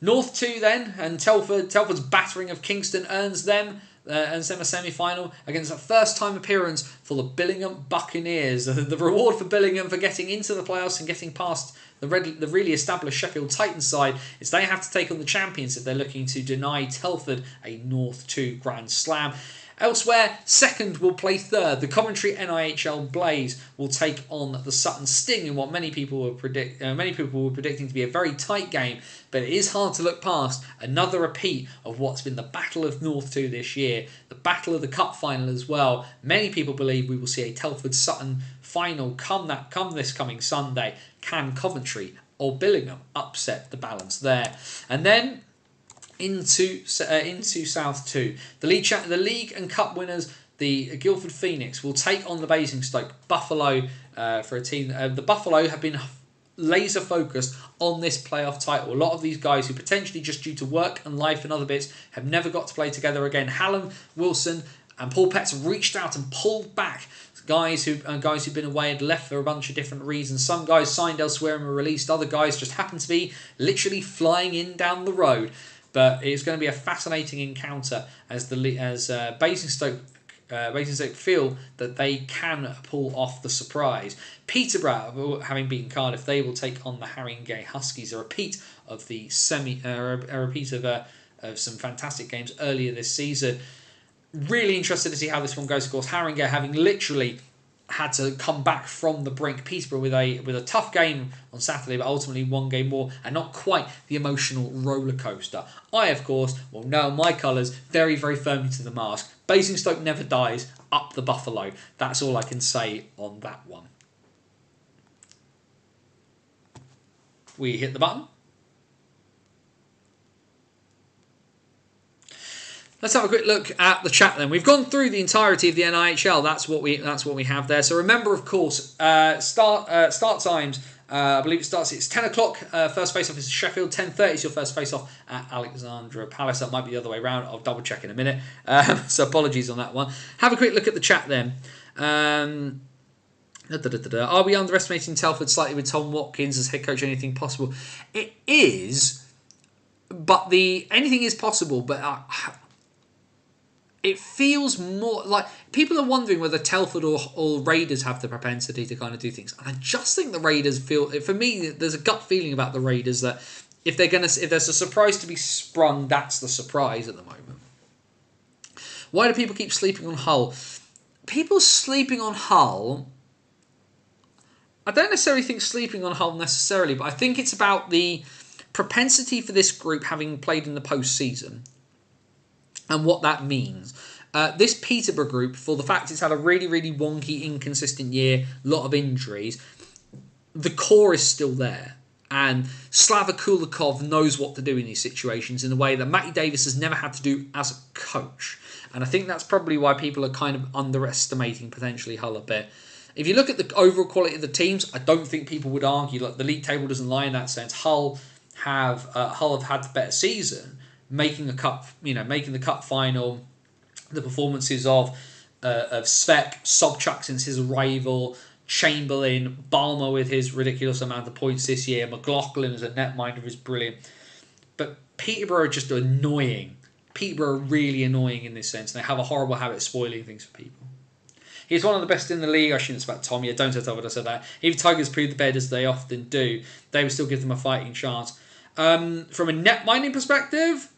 North 2 then, and Telford's battering of Kingston earns them a semi-final against a first-time appearance for the Billingham Buccaneers. The reward for Billingham for getting into the playoffs and getting past the really established Sheffield Titans side is they have to take on the champions if they're looking to deny Telford a North 2 Grand Slam. Elsewhere, second will play third. The Coventry NIHL Blaze will take on the Sutton Sting in what many people were predicting to be a very tight game. But it is hard to look past another repeat of what's been the Battle of North 2 this year, the Battle of the Cup final as well. Many people believe we will see a Telford-Sutton final come this coming Sunday. Can Coventry or Billingham upset the balance there? And then into South 2. The league and cup winners, the Guildford Phoenix, will take on the Basingstoke Buffalo for a team. The Buffalo have been laser focused on this playoff title. A lot of these guys who potentially just due to work and life and other bits have never got to play together again. Hallam, Wilson and Paul Petts have reached out and pulled back guys who've been away and left for a bunch of different reasons. Some guys signed elsewhere and were released. Other guys just happen to be literally flying in down the road. But it's going to be a fascinating encounter as Basingstoke feel that they can pull off the surprise. Peterborough, having beaten Cardiff, they will take on the Haringey Huskies. A repeat of of some fantastic games earlier this season. Really interested to see how this one goes. Of course, Haringey having literally had to come back from the brink. Peterborough with a tough game on Saturday, but ultimately one game more and not quite the emotional roller coaster. I, of course, will nail my colours very, very firmly to the mast. Basingstoke never dies. Up the Buffalo. That's all I can say on that one. We hit the button. Let's have a quick look at the chat then. We've gone through the entirety of the NIHL. That's what we have there. So remember, of course, start times. I believe it's 10 o'clock. First face-off is Sheffield. 10:30 is your first face-off at Alexandra Palace. That might be the other way around. I'll double check in a minute. So apologies on that one. Have a quick look at the chat then. Are we underestimating Telford slightly with Tom Watkins as head coach? Anything possible? It is, but anything is possible. But it feels more like people are wondering whether Telford or Raiders have the propensity to kind of do things. And I just think the Raiders feel, for me, there's a gut feeling about the Raiders that if there's a surprise to be sprung, that's the surprise at the moment. Why do people keep sleeping on Hull? People sleeping on Hull, I don't necessarily think sleeping on Hull necessarily, but I think it's about the propensity for this group having played in the postseason. And what that means. This Peterborough group, for the fact it's had a really, really wonky, inconsistent year, a lot of injuries, the core is still there. And Slava Kulikov knows what to do in these situations in a way that Matty Davis has never had to do as a coach. And I think that's probably why people are kind of underestimating potentially Hull a bit. If you look at the overall quality of the teams, I don't think people would argue. Like, the league table doesn't lie in that sense. Hull have had the better season, making the cup final. The performances of Svek, Sobchak since his arrival, Chamberlain, Balmer with his ridiculous amount of points this year, McLaughlin as a netminder is brilliant. But Peterborough are just annoying. Peterborough are really annoying in this sense. They have a horrible habit of spoiling things for people. He's one of the best in the league. I shouldn't say about Tommy. I don't tell Tommy I said that. If Tigers poo the bed as they often do, they would still give them a fighting chance. From a netminding perspective,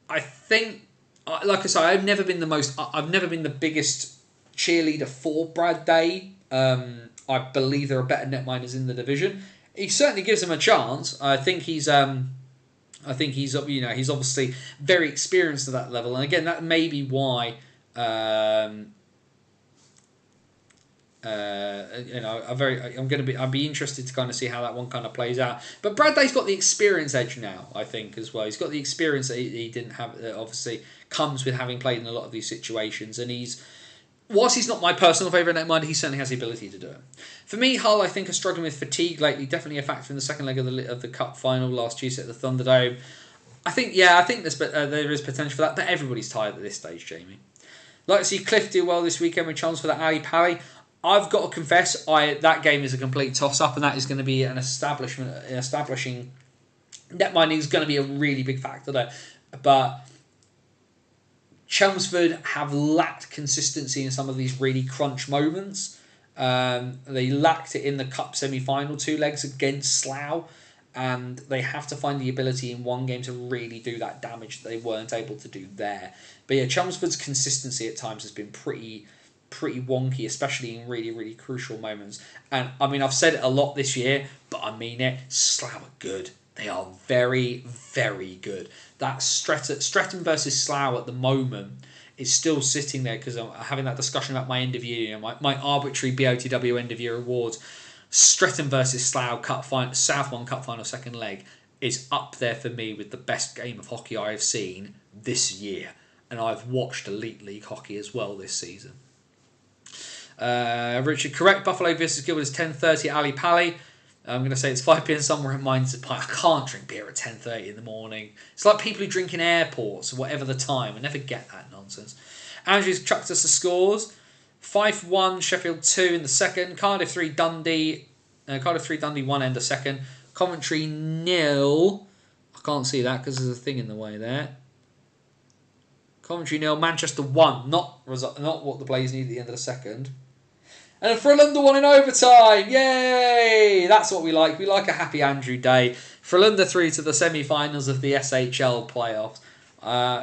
I think, like I say, I've never been the biggest cheerleader for Brad Day. I believe there are better netminders in the division. He certainly gives them a chance. I think he's I think he's obviously very experienced at that level, and again, that may be why. I'd be interested to kind of see how that one kind of plays out. But Bradley's got the experience edge now, I think, as well. He's got the experience that he didn't have, that obviously comes with having played in a lot of these situations, and whilst he's not my personal favourite netminder, he certainly has the ability to do it. For me, Hull, I think, are struggling with fatigue lately. Definitely a factor in the second leg of the Cup final last Tuesday at the Thunderdome. I think there is potential for that, but everybody's tired at this stage, Jamie. Like to see Cliff do well this weekend with chance for that Ali Pally. I've got to confess, that game is a complete toss-up, and that is going to be establishing netminding is going to be a really big factor there. But Chelmsford have lacked consistency in some of these really crunch moments. They lacked it in the Cup semi-final 2 legs against Slough, and they have to find the ability in one game to really do that damage that they weren't able to do there. But yeah, Chelmsford's consistency at times has been pretty wonky, especially in really, really crucial moments. And I mean, I've said it a lot this year, but I mean it. Slough are good. They are very, very good. That Streatham versus Slough at the moment is still sitting there, because I'm having that discussion about my end of year, my arbitrary BOTW end of year awards. Streatham versus Slough South One Cup final second leg is up there for me with the best game of hockey I have seen this year. And I've watched Elite League hockey as well this season. Richard, correct. Buffalo versus Guildford is 10:30 at Ali Pally. I'm going to say it's 5 p.m. somewhere in mine. I can't drink beer at 10:30 in the morning. It's like people who drink in airports or whatever the time. I never get that nonsense. Andrews chucked us the scores. Fife 1, Sheffield 2 in the second. Cardiff 3, Dundee 1 end of second. Coventry 0. I can't see that because there's a thing in the way there. Coventry 0, Manchester 1. Not what the Blaze need at the end of the second. And Frölunda 1 in overtime. Yay! That's what we like. We like a happy Andrew day. Frölunda through to the semi-finals of the SHL playoffs.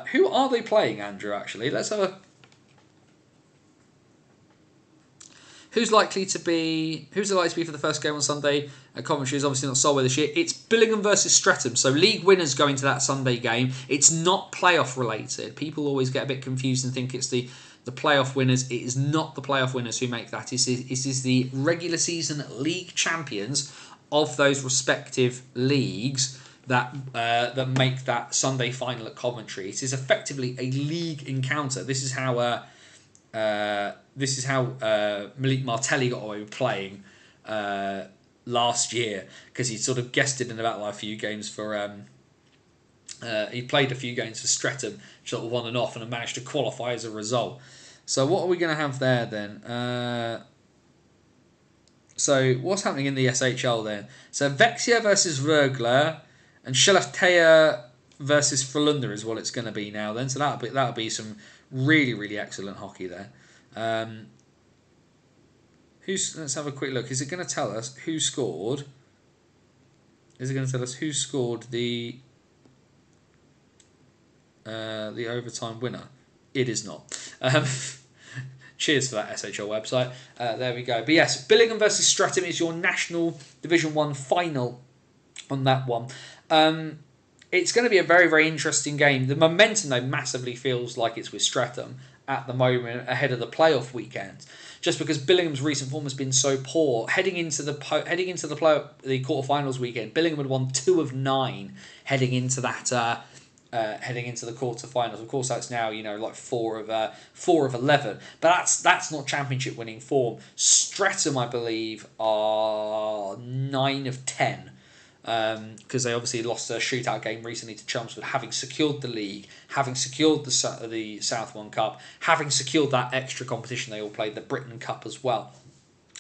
Who are they playing, Andrew, actually? Let's have a... Who's likely to be for the first game on Sunday at Coventry is obviously not Solway this year. It's Billingham versus Streatham. So league winners going to that Sunday game. It's not playoff related. People always get a bit confused and think it's the playoff winners. It is not the playoff winners who make that. It is the regular season league champions of those respective leagues that make that Sunday final at Coventry. It is effectively a league encounter. This is how Malik Martelli got away with playing last year, because he sort of guested in about a few games for. He played a few games for Streatham, sort of on and off, and managed to qualify as a result. So what are we going to have there then? So what's happening in the SHL then? So Vexia versus Rögler and Skellefteå versus Frölunda is what it's going to be now then. So that'll be some really, really excellent hockey there. Let's have a quick look. Is it going to tell us who scored? Is it going to tell us who scored the overtime winner? It is not. Cheers for that SHL website. There we go. But yes, Billingham versus Streatham is your National Division 1 final on that one. It's going to be a very, very interesting game. The momentum, though, massively feels like it's with Streatham at the moment ahead of the playoff weekend, just because Billingham's recent form has been so poor. Heading into the quarterfinals weekend, Billingham had won 2 of 9 heading into that. Heading into the quarterfinals. Of course, that's now 4 of 11, but that's not championship winning form. Streatham, I believe, are 9 of 10. Because they obviously lost a shootout game recently to Chelmsford, having secured the league, having secured the South One Cup, having secured that extra competition they all played, the Britain Cup as well.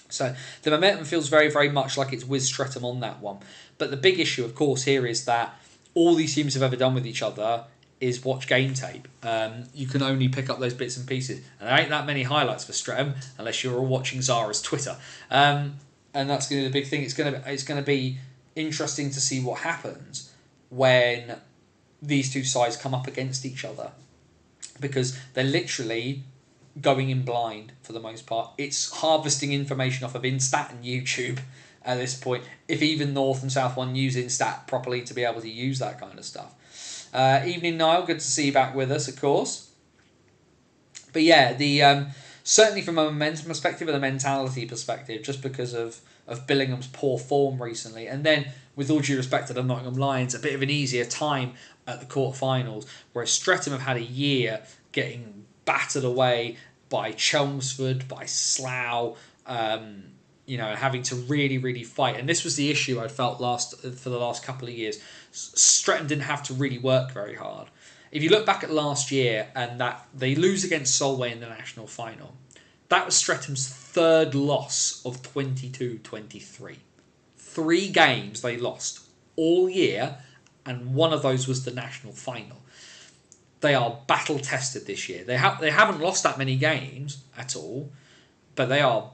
So the momentum feels very, very much like it's with Streatham on that one. But the big issue, of course, here is that all these teams have ever done with each other is watch game tape. You can only pick up those bits and pieces. And there ain't that many highlights for Streatham unless you're all watching Zara's Twitter. And that's going to be the big thing. It's going to be interesting to see what happens when these two sides come up against each other, because they're literally going in blind for the most part. It's harvesting information off of Instat and YouTube at this point, if even North and South One use Instat properly to be able to use that kind of stuff. Evening, Niall. Good to see you back with us, of course. But yeah, the certainly from a momentum perspective and a mentality perspective, just because of Billingham's poor form recently, and then with all due respect to the Nottingham Lions, a bit of an easier time at the quarterfinals, whereas Streatham have had a year getting battered away by Chelmsford, by Slough, having to really, really fight. And this was the issue I felt for the last couple of years. Streatham didn't have to really work very hard. If you look back at last year and that they lose against Solway in the national final, that was Streatham's third loss of 22-23. 3 games they lost all year, and one of those was the national final. They are battle tested this year. They haven't lost that many games at all, but they are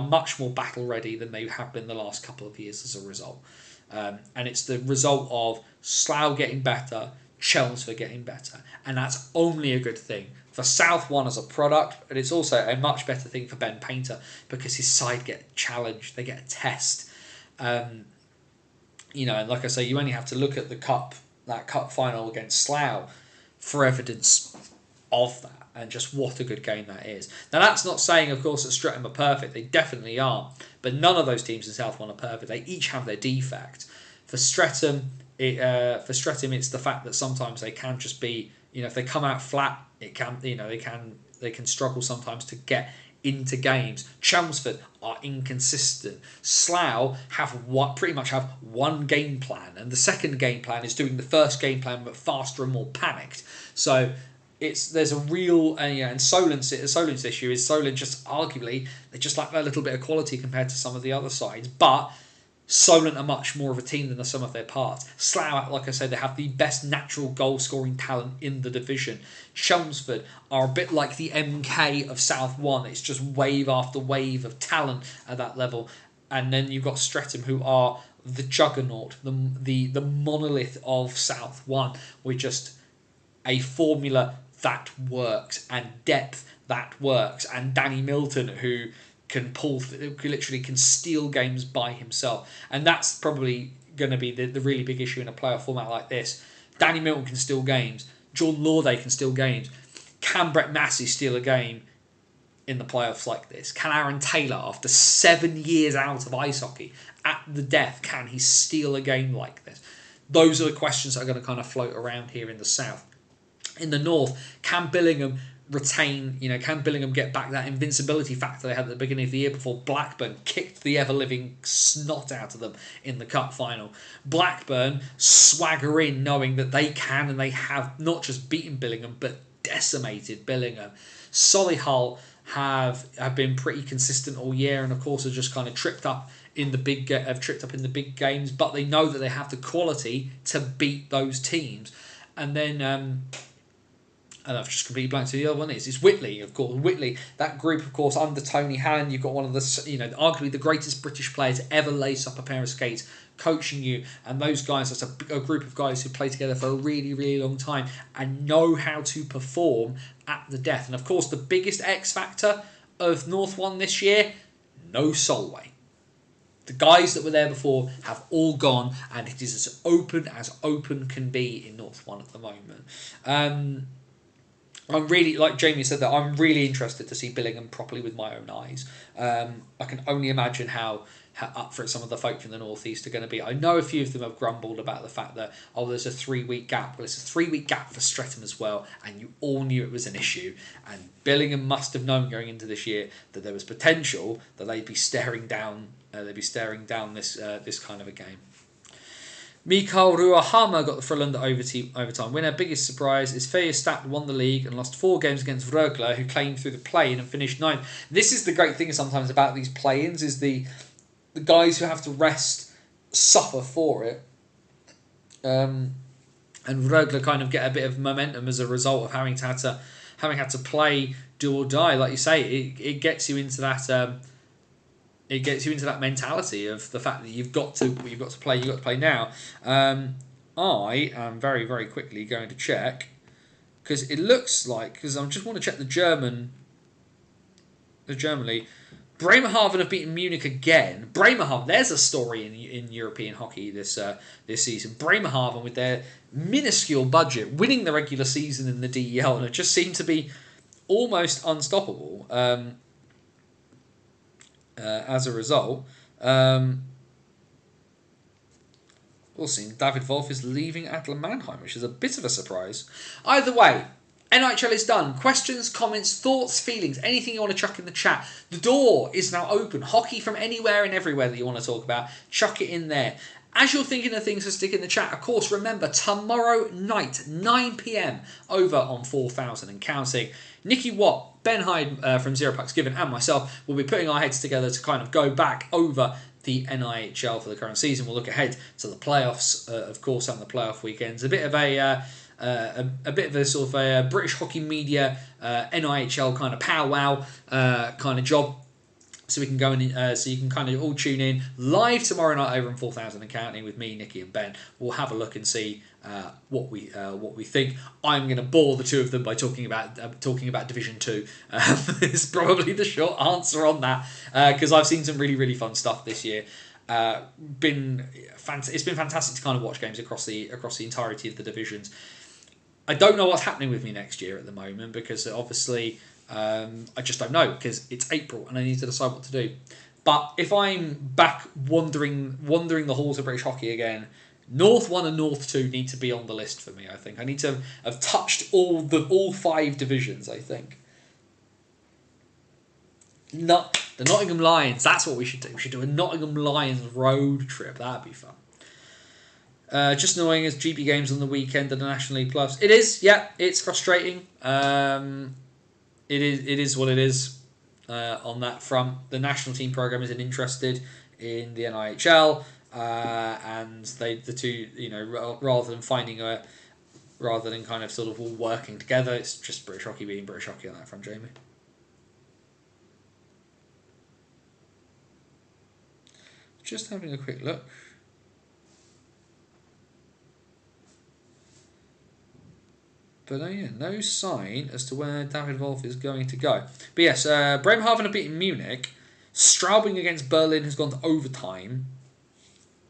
much more battle ready than they have been the last couple of years as a result. And it's the result of Slough getting better, Chelmsford getting better, and that's only a good thing for South One as a product, but it's also a much better thing for Ben Painter because his side get challenged, they get a test. And like I say, you only have to look at that cup final against Slough for evidence of that, and just what a good game that is. Now that's not saying, of course, that Streatham are perfect. They definitely are, but none of those teams in South One are perfect. They each have their defect. For Streatham, it's the fact that sometimes they can just be, if they come out flat, they can struggle sometimes to get into games. Chelmsford are inconsistent. Slough pretty much have one game plan, and the second game plan is doing the first game plan but faster and more panicked. So there's a real and Solent's issue is Solent just arguably they just lack that little bit of quality compared to some of the other sides, but Solent are much more of a team than the sum of their parts. Slough, like I said, they have the best natural goal-scoring talent in the division. Chelmsford are a bit like the MK of South One. It's just wave after wave of talent at that level. And then you've got Streatham, who are the juggernaut, the monolith of South One, with just a formula that works and depth that works. And Danny Milton, who literally can steal games by himself, and that's probably going to be the really big issue in a playoff format like this. Danny Milton can steal games. Jordan Lauday can steal games. Can Brett Massey steal a game in the playoffs like this? Can Aaron Taylor, after 7 years out of ice hockey, at the death, can he steal a game like this? Those are the questions that are going to kind of float around here in the South. In the North, can Billingham can Billingham get back that invincibility factor they had at the beginning of the year before Blackburn kicked the ever-living snot out of them in the cup final? Blackburn swagger in knowing that they can, and they have not just beaten Billingham but decimated Billingham. Solihull have been pretty consistent all year, and of course have just kind of tripped up in the big games, but they know that they have the quality to beat those teams. And then and I've just completely blanked. So the other one is Whitley, of course. Whitley, that group, of course, under Tony Hand, you've got one of the, arguably the greatest British player to ever lace up a pair of skates, coaching you, and those guys, that's a group of guys who play together for a really, really long time and know how to perform at the death. And of course, the biggest X factor of North One this year, no Solway. The guys that were there before have all gone, and it is as open can be in North One at the moment. I'm really, like Jamie said, that I'm really interested to see Billingham properly with my own eyes. I can only imagine how up for it some of the folk from the North East are going to be. I know a few of them have grumbled about the fact that, there's a 3-week gap. Well, it's a 3-week gap for Streatham as well, and you all knew it was an issue. And Billingham must have known going into this year that there was potential that they'd be staring down. This kind of a game. Mikael Ruahama got the Frölunda overtime winner. Biggest surprise is Färjestad won the league and lost 4 games against Rögle, who claimed through the play-in and finished 9th. This is the great thing sometimes about these play-ins, is the guys who have to rest suffer for it. And Rögle kind of get a bit of momentum as a result of having had to play do or die. Like you say, it gets you into that. It gets you into that mentality of the fact that you've got to play now. I am very, very quickly going to check, because it looks like, because I just want to check the German league. Bremerhaven have beaten Munich again. Bremerhaven, there's a story in European hockey this season. Bremerhaven, with their minuscule budget, winning the regular season in the DEL, and it just seemed to be almost unstoppable as a result. We'll see. David Wolf is leaving Adler Mannheim, which is a bit of a surprise. Either way, NHL is done. Questions, comments, thoughts, feelings, anything you want to chuck in the chat. The door is now open. Hockey from anywhere and everywhere that you want to talk about, chuck it in there. As you're thinking of things to stick in the chat, of course, remember, tomorrow night, 9 p.m, over on 4,000 and counting. Nicky Watt, Ben Hyde from Zero Pucks Given, and myself will be putting our heads together to kind of go back over the NIHL for the current season. We'll look ahead to the playoffs, of course, and the playoff weekends. A bit of a sort of a British hockey media NIHL kind of powwow kind of job. So we can go in, so you can kind of all tune in live tomorrow night over on 4,000 and counting with me, Nicky, and Ben. We'll have a look and see what we think. I'm going to bore the two of them by talking about Division 2. Is probably the short answer on that, because I've seen some really, really fun stuff this year. It's been fantastic to kind of watch games across the entirety of the divisions. I don't know what's happening with me next year at the moment, because obviously I just don't know, because it's April and I need to decide what to do. But if I'm back wandering the halls of British hockey again, North 1 and North 2 need to be on the list for me, I think. I need to have touched all 5 divisions, I think. Not the Nottingham Lions, that's what we should do. We should do a Nottingham Lions road trip. That'd be fun. Just annoying as GB games on the weekend and the National League Plus. It is, yeah, it's frustrating. It is what it is on that front. The national team program isn't interested in the NIHL, and the two, rather than kind of sort of all working together, it's just British hockey being British hockey on that front, Jamie. Just having a quick look. But no sign as to where David Wolf is going to go. But yes, Bremerhaven have beaten Munich. Straubing against Berlin has gone to overtime.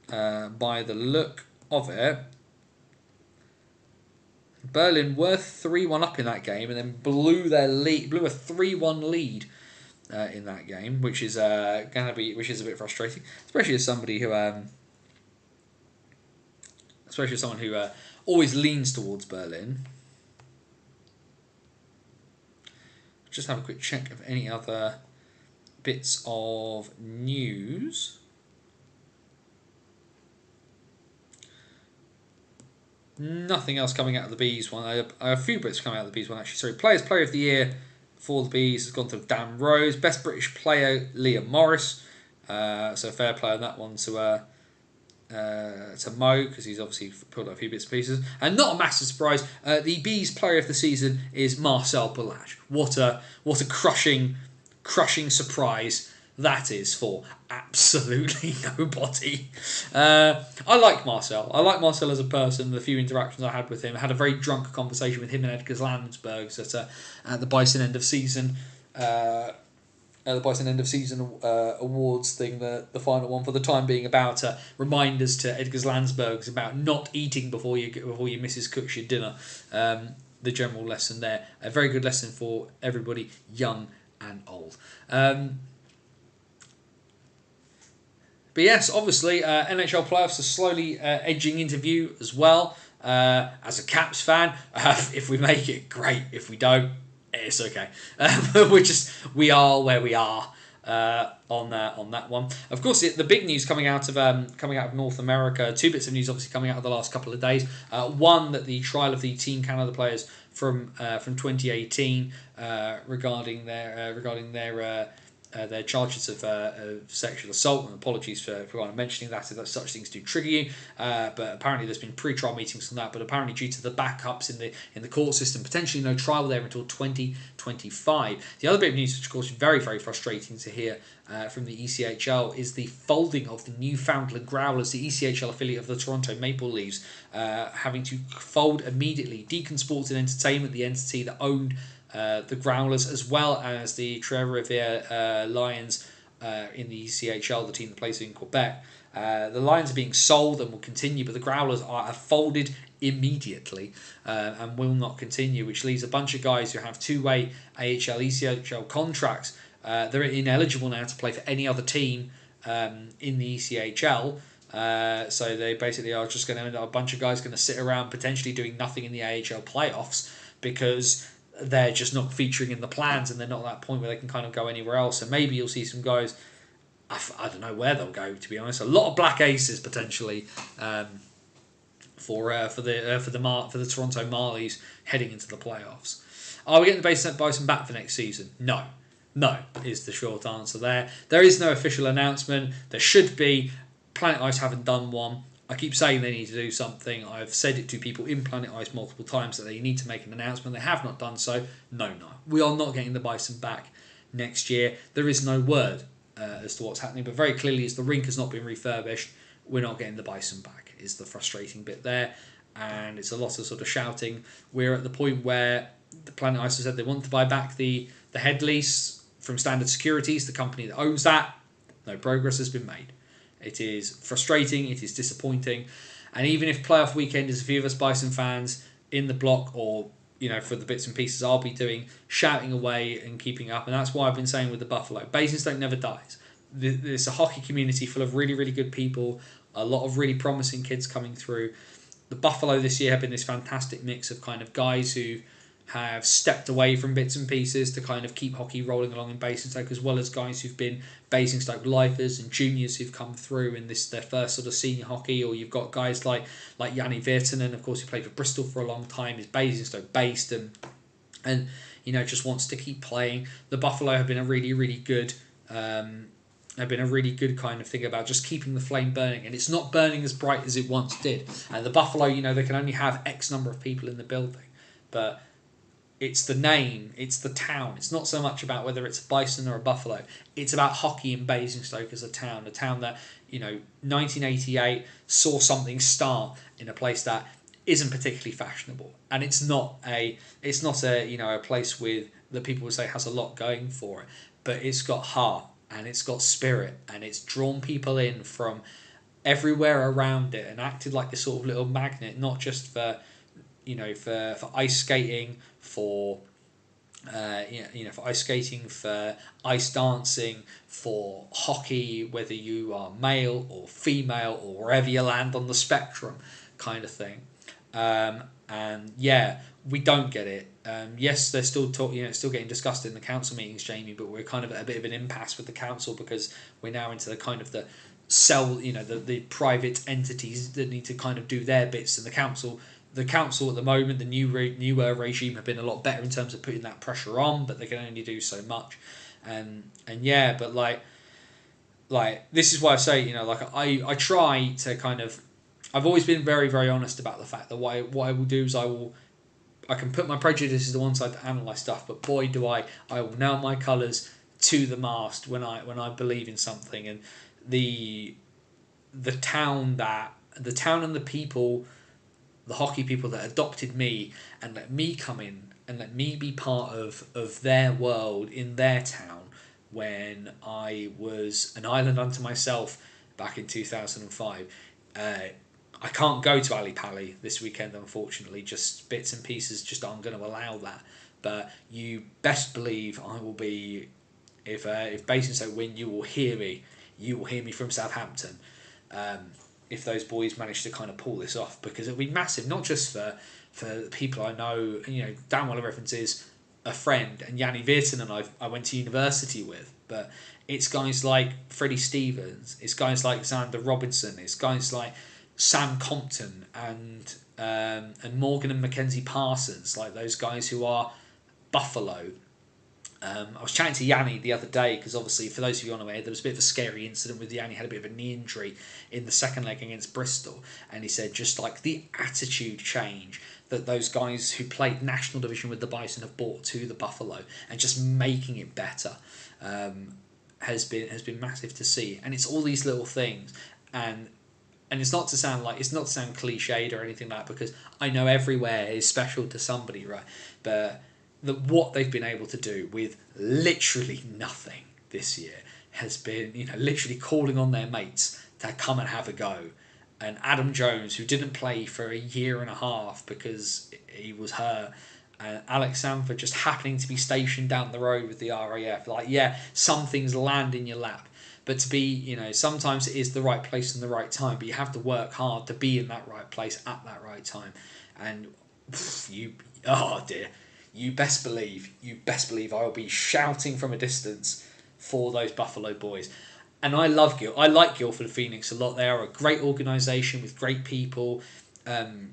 By the look of it, Berlin were 3-1 up in that game and then blew a 3-1 lead in that game, which is a bit frustrating, especially as somebody who always leans towards Berlin. Just have a quick check of any other bits of news. Nothing else coming out of the Bees one. I have a few bits coming out of the Bees one, actually. Sorry, Player of the Year for the Bees has gone to Dan Rose. Best British Player, Liam Morris. So fair play on that one to Mo, because he's obviously pulled out a few bits and pieces. And not a massive surprise, the Bees Player of the Season is Marcel Ballage. What a crushing surprise that is for absolutely nobody. I like Marcel. I like Marcel as a person. The few interactions I had with him, I had a very drunk conversation with him and Edgar Landsbergs at the Bison end of season. The Bison end of season awards thing, the final one for the time being, about reminders to Edgar Landsbergs about not eating before your missus cooks your dinner. The general lesson there, a very good lesson for everybody, young and old. But yes, obviously, NHL playoffs are slowly edging into view as well. As a Caps fan, if we make it, great. If we don't, it's okay. We are where we are on that one. Of course, the big news coming out of North America. 2 bits of news obviously coming out of the last couple of days. One, that the trial of the Team Canada players from 2018 regarding their charges of sexual assault, and apologies for mentioning that if such things do trigger you. But apparently there's been pre-trial meetings on that. But apparently due to the backups in the court system, potentially no trial there until 2025. The other bit of news, which of course is very, very frustrating to hear from the ECHL, is the folding of the Newfoundland Growlers, the ECHL affiliate of the Toronto Maple Leafs, having to fold immediately. Deacon Sports and Entertainment, the entity that owned the Growlers, as well as the Trevor Revere Lions, in the ECHL, the team that plays in Quebec. The Lions are being sold and will continue, but the Growlers have folded immediately and will not continue, which leaves a bunch of guys who have two-way AHL, ECHL contracts. They're ineligible now to play for any other team in the ECHL. So they basically are just going to end up a bunch of guys going to sit around potentially doing nothing in the AHL playoffs because they're just not featuring in the plans and they're not at that point where they can kind of go anywhere else. And maybe you'll see some guys, I don't know where they'll go, to be honest. A lot of black aces potentially for the Toronto Marlies heading into the playoffs. Are we getting the Bison back for next season? No. No is the short answer there. There is no official announcement. There should be. Planet Ice haven't done one. I keep saying they need to do something. I've said it to people in Planet Ice multiple times that they need to make an announcement. They have not done so. No. We are not getting the Bison back next year. There is no word as to what's happening, but very clearly as the rink has not been refurbished, we're not getting the Bison back is the frustrating bit there. And it's a lot of sort of shouting. We're at the point where the Planet Ice has said they want to buy back the head lease from Standard Securities, the company that owns that. No progress has been made. It is frustrating, it is disappointing, and even if playoff weekend is a few of us Bison fans in the block, or for the bits and pieces I'll be doing, shouting away and keeping up, and that's why I've been saying with the Buffalo, Basingstoke never dies. There's a hockey community full of really, really good people, a lot of really promising kids coming through. The Buffalo this year have been this fantastic mix of kind of guys who have stepped away from bits and pieces to kind of keep hockey rolling along in Basingstoke, as well as guys who've been Basingstoke lifers and juniors who've come through in their first sort of senior hockey, or you've got guys like Janni Virtanen, of course, who played for Bristol for a long time, is Basingstoke based and just wants to keep playing. The Buffalo have been a really, really good kind of thing about just keeping the flame burning, and it's not burning as bright as it once did. And the Buffalo, they can only have X number of people in the building, but it's the name, it's the town. It's not so much about whether it's a Bison or a Buffalo. It's about hockey in Basingstoke as a town that 1988 saw something start in a place that isn't particularly fashionable, and it's not a place with that people would say has a lot going for it, but it's got heart and it's got spirit and it's drawn people in from everywhere around it and acted like a sort of little magnet, not just for ice skating, for ice skating, for ice dancing, for hockey, whether you are male or female or wherever you land on the spectrum, kind of thing. We don't get it. Yes, they're still it's still getting discussed in the council meetings, Jamie, but we're kind of at a bit of an impasse with the council because we're now into the kind of the the private entities that need to kind of do their bits, and the council at the moment, the newer regime have been a lot better in terms of putting that pressure on, but they can only do so much. But this is why I say, I try to kind of, I've always been very, very honest about the fact that what I will do is I can put my prejudices to one side to analyse stuff, but boy do I will nail my colours to the mast when I believe in something. And the town and the people, the hockey people that adopted me and let me come in and let me be part of their world in their town when I was an island unto myself back in 2005. I can't go to Ali Pali this weekend, unfortunately. Just bits and pieces just aren't going to allow that. But you best believe I will be, if Basingstoke win, you will hear me. You will hear me from Southampton. If those boys manage to kind of pull this off, because it'll be massive, not just for people I know. Dan Weller references a friend, and Janni Virtanen I went to university with, but it's guys like Freddie Stevens, it's guys like Xander Robinson, it's guys like Sam Compton and Morgan and Mackenzie Parsons, like those guys who are Buffalo. I was chatting to Yanni the other day because obviously, for those of you unaware, there was a bit of a scary incident with Yanni. Had a bit of a knee injury in the second leg against Bristol, and he said just like the attitude change that those guys who played national division with the Bison have brought to the Buffalo and just making it better has been massive to see. And it's all these little things, and it's not to sound cliched or anything like that, because I know everywhere is special to somebody, right? But what they've been able to do with literally nothing this year has been, literally calling on their mates to come and have a go. And Adam Jones, who didn't play for a year and a half because he was hurt, and Alex Sanford just happening to be stationed down the road with the RAF. Like, yeah, some things land in your lap. But to be, sometimes it is the right place and the right time, but you have to work hard to be in that right place at that right time. And oh dear, you best believe I will be shouting from a distance for those Buffalo boys. And I like Guildford Phoenix a lot. They are a great organisation with great people.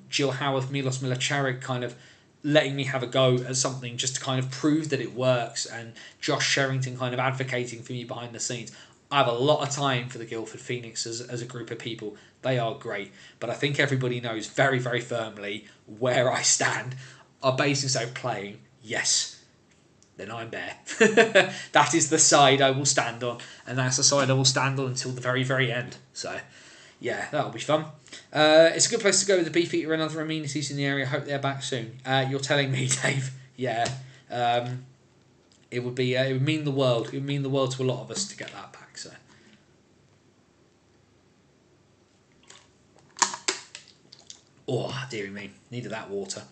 Jill Howarth, Milos Milicevic kind of letting me have a go at something just to kind of prove that it works, and Josh Sherrington kind of advocating for me behind the scenes. I have a lot of time for the Guildford Phoenix as a group of people. They are great. But I think everybody knows very, very firmly where I stand. Are Basingstoke playing? Yes. Then I'm there. That is the side I will stand on, and that's the side I will stand on until the very, very end. So, yeah, that'll be fun. It's a good place to go with the Beefeater and other amenities in the area. Hope they're back soon. You're telling me, Dave? Yeah. It would be. It would mean the world. It would mean the world to a lot of us to get that back. So. Oh, dearie me. Needed that water.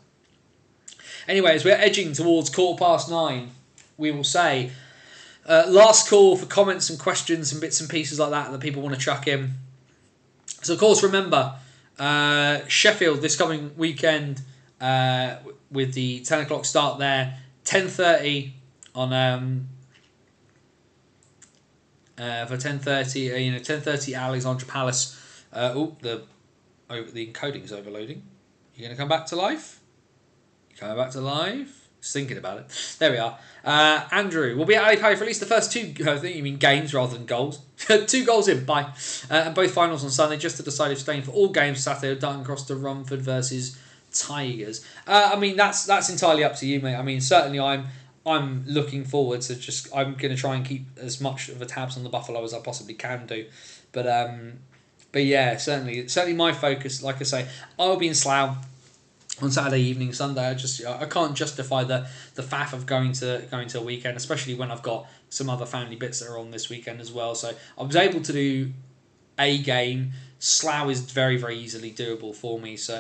Anyway, as we're edging towards 9:15, we will say last call for comments and questions and bits and pieces like that people want to chuck in. So, of course, remember, Sheffield this coming weekend with the 10 o'clock start there, 10:30 on for 10:30, 10:30 Alexandra Palace. The encoding is overloading. You going to come back to life? Coming back to life. Just thinking about it. There we are. Andrew will be at Ali Pally for at least the first two. I think you mean games rather than goals. 2 goals in. Bye. And both finals on Sunday. Just to decide if staying for all games Saturday or Dutton Cross to Romford versus Tigers. That's entirely up to you, mate. I mean, certainly I'm looking forward to I'm going to try and keep as much of a tabs on the Buffalo as I possibly can do. But yeah, certainly my focus. Like I say, I'll be in Slough on Saturday evening, Sunday. I can't justify the faff of going to a weekend, especially when I've got some other family bits that are on this weekend as well. So I was able to do a game. Slough is very, very easily doable for me. So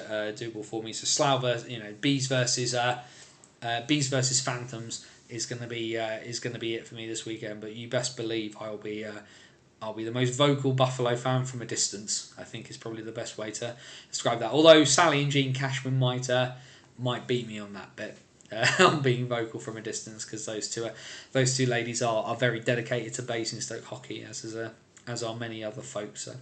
Slough versus Bees versus Phantoms is going to be it for me this weekend. But you best believe I'll be the most vocal Buffalo fan from a distance. I think is probably the best way to describe that. Although Sally and Jean Cashman might beat me on that bit. On being vocal from a distance, because those two ladies are very dedicated to Basingstoke hockey, as are many other folks. So.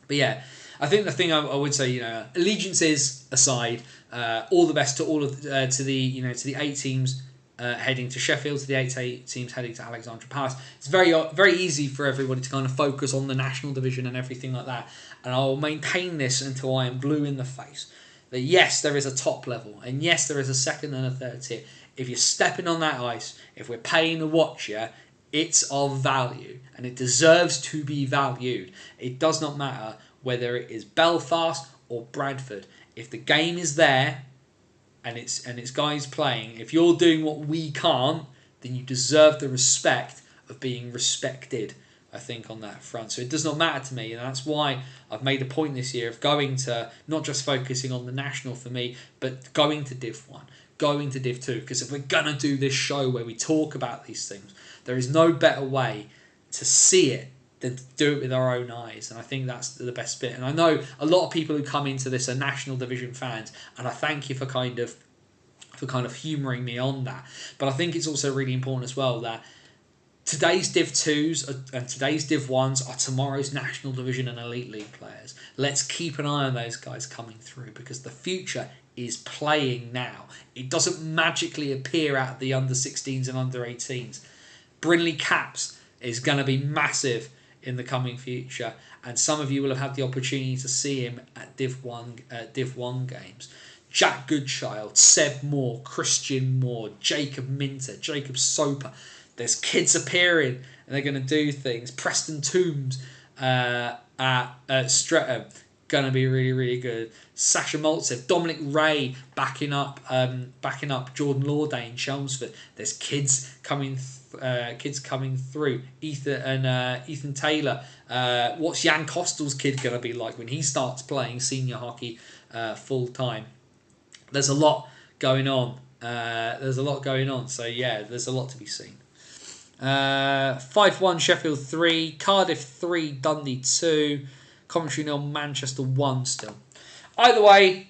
But yeah, I think the thing I would say, allegiances aside, all the best to all of to the 8 teams. Heading to Sheffield, to the 8 teams heading to Alexandra Palace. It's very very easy for everybody to kind of focus on the national division and everything like that. And I'll maintain this until I am blue in the face. That yes, there is a top level, and yes, there is a second and a third tier. If you're stepping on that ice, if we're paying to watch you, it's of value, and it deserves to be valued. It does not matter whether it is Belfast or Bradford. If the game is there, and it's guys playing, if you're doing what we can't, then you deserve the respect of being respected, I think, on that front. So it does not matter to me, and that's why I've made a point this year of going to, not just focusing on the national for me, but going to Div 1, going to Div 2, because if we're going to do this show where we talk about these things, there is no better way to see it than to do it with our own eyes, and I think that's the best bit. And I know a lot of people who come into this are National Division fans, and I thank you for kind of humouring me on that. But I think it's also really important as well that today's Div 2s and today's Div 1s are tomorrow's National Division and Elite League players. Let's keep an eye on those guys coming through, because the future is playing now. It doesn't magically appear out of the under 16s and under 18s. Brinley Caps is going to be massive in the coming future, and some of you will have had the opportunity to see him at Div 1 games. Jack Goodchild, Seb Moore, Christian Moore, Jacob Minter, Jacob Soper. There's kids appearing and they're going to do things. Preston Toombs at Streatham, going to be really, really good. Sasha Maltsev, Dominic Ray backing up Jordan Lawday in Chelmsford. There's kids coming kids coming through. Ethan Taylor. What's Jan Kostel's kid going to be like when he starts playing senior hockey full time? There's a lot going on. So yeah, there's a lot to be seen. 5-1 Sheffield 3, Cardiff 3, Dundee 2, Coventry 0, Manchester 1 still. Either way,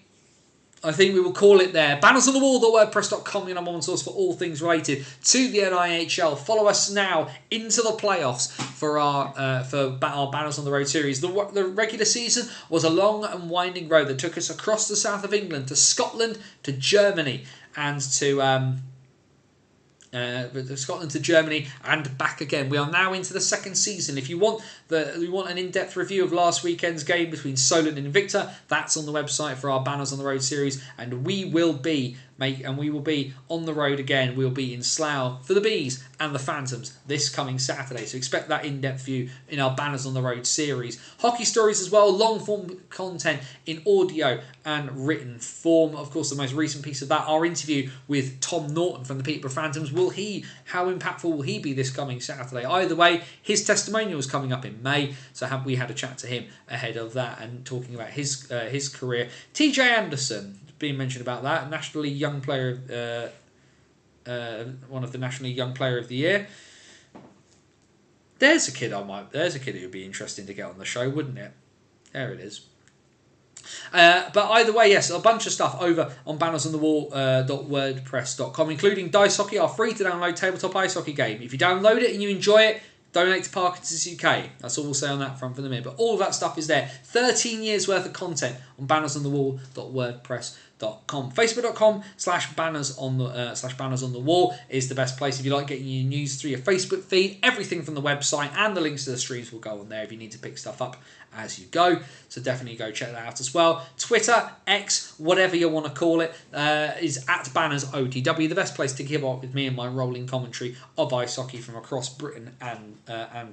I think we will call it there. Bannersonthewall.wordpress.com, your number one source for all things related to the NIHL. Follow us now into the playoffs for our Banners on the Road series. The regular season was a long and winding road that took us across the south of England to Scotland, to Germany, and to Scotland to Germany and back again. We are now into the second season. If you want an in-depth review of last weekend's game between Solent and Invicta, that's on the website for our Banners on the Road series, and we will be on the road again. We'll be in Slough for the Bees and the Phantoms this coming Saturday, so expect that in-depth view in our Banners on the Road series. Hockey stories as well, long-form content in audio and written form. Of course, the most recent piece of that, our interview with Tom Norton from the Peterborough Phantoms. How impactful will he be this coming Saturday? Either way, his testimonial is coming up in May, so we had a chat to him ahead of that and talking about his career. TJ Anderson, being mentioned about that, nationally young player, one of the nationally young player of the year. There's a kid who would be interesting to get on the show, wouldn't it? There it is. But either way, yes, a bunch of stuff over on bannersonthewall.wordpress.com, including Dice Hockey, our free to download tabletop ice hockey game. If you download it and you enjoy it, donate to Parkinson's UK. That's all we'll say on that front for the minute. But all of that stuff is there. 13 years worth of content on bannersonthewall.wordpress.com. Facebook.com/banners on the wall is the best place if you like getting your news through your Facebook feed. Everything from the website and the links to the streams will go on there if you need to pick stuff up as you go. So definitely go check that out as well. Twitter, X, whatever you want to call it, is @BannersOTW, the best place to keep up with me and my rolling commentary of ice hockey from across Britain and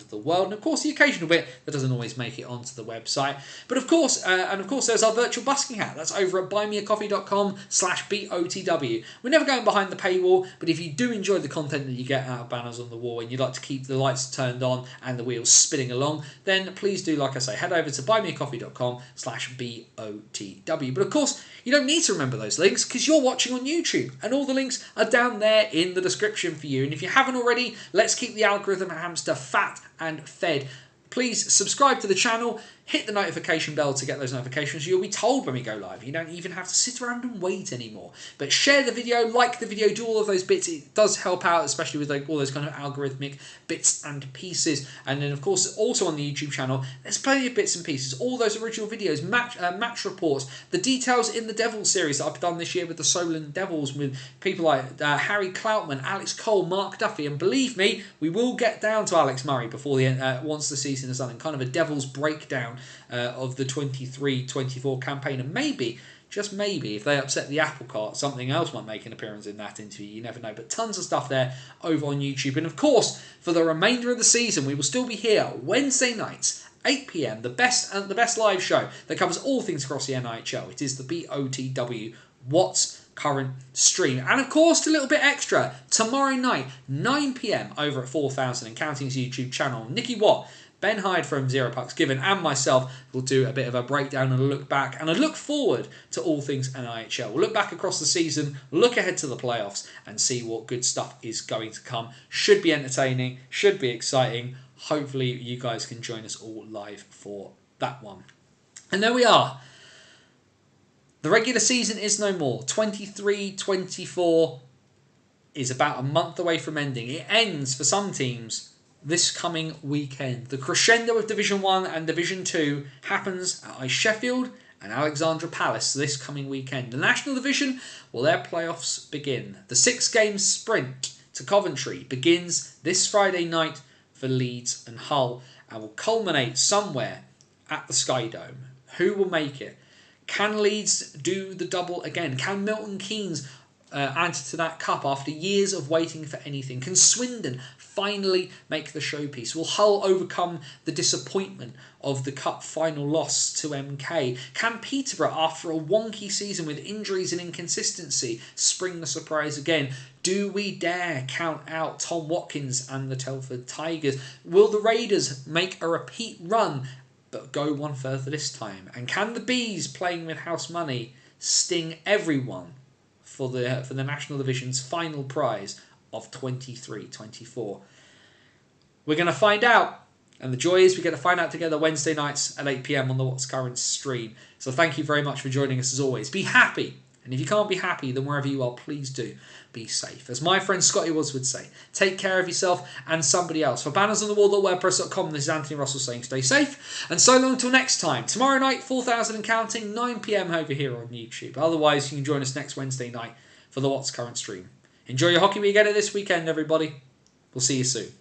the world. And of course, the occasional bit that doesn't always make it onto the website. But of course, there's our virtual busking hat. That's over at buymeacoffee.com/BOTW. We're never going behind the paywall, but if you do enjoy the content that you get out of Banners on the Wall and you'd like to keep the lights turned on and the wheels spinning along, then please do, like I say, head over to buymeacoffee.com/BOTW. But of course, you don't need to remember those links because you're watching on YouTube and all the links are down there in the description for you. And if you haven't already, let's keep the algorithm hamster fat and fed. Please subscribe to the channel, hit the notification bell to get those notifications. You'll be told when we go live. You don't even have to sit around and wait anymore. But share the video, like the video, do all of those bits. It does help out, especially with all those kind of algorithmic bits and pieces. And then, of course, also on the YouTube channel, there's plenty of bits and pieces. All those original videos, match reports, the details in the Devils series that I've done this year with the Solent Devils, with people like Harry Cloutman, Alex Cole, Mark Duffy. And believe me, we will get down to Alex Murray before the end, once the season is done, and kind of a Devils breakdown of the 23-24 campaign. And maybe, just maybe, if they upset the apple cart, something else might make an appearance in that interview. You never know. But tons of stuff there over on YouTube. And of course, for the remainder of the season, we will still be here Wednesday nights, 8 p.m, the best live show that covers all things across the NIHL. It is the BOTW What's Current stream. And of course, a little bit extra, tomorrow night, 9 p.m, over at 4000 and Counting's YouTube channel. Nicky Watt, Ben Hyde from Zero Pucks Given, and myself will do a bit of a breakdown and a look back and a look forward to all things NIHL. We'll look back across the season, look ahead to the playoffs, and see what good stuff is going to come. Should be entertaining, should be exciting. Hopefully you guys can join us all live for that one. And there we are. The regular season is no more. 23-24 is about a month away from ending. It ends for some teams this coming weekend. The crescendo of Division 1 and Division 2 happens at Sheffield and Alexandra Palace this coming weekend. The National Division, well, their playoffs begin. The 6-game sprint to Coventry begins this Friday night for Leeds and Hull and will culminate somewhere at the Sky Dome. Who will make it? Can Leeds do the double again? Can Milton Keynes add to that cup after years of waiting for anything? Can Swindon finally make the showpiece? Will Hull overcome the disappointment of the cup final loss to MK? Can Peterborough, after a wonky season with injuries and inconsistency, spring the surprise again? Do we dare count out Tom Watkins and the Telford Tigers? Will the Raiders make a repeat run but go one further this time? And can the Bees, playing with house money, sting everyone for the National Division's final prize of 23-24? We're going to find out, and the joy is we get to find out together Wednesday nights at 8 p.m. on the What's Current stream. So thank you very much for joining us as always. Be happy, and if you can't be happy, then wherever you are, please do be safe. As my friend Scotty Woods would say, take care of yourself and somebody else. For bannersonthewall.wordpress.com, this is Anthony Russell saying stay safe, and so long till next time. Tomorrow night, 4,000 and counting, 9 p.m. over here on YouTube. Otherwise, you can join us next Wednesday night for the What's Current stream. Enjoy your hockey weekend this weekend, everybody. We'll see you soon.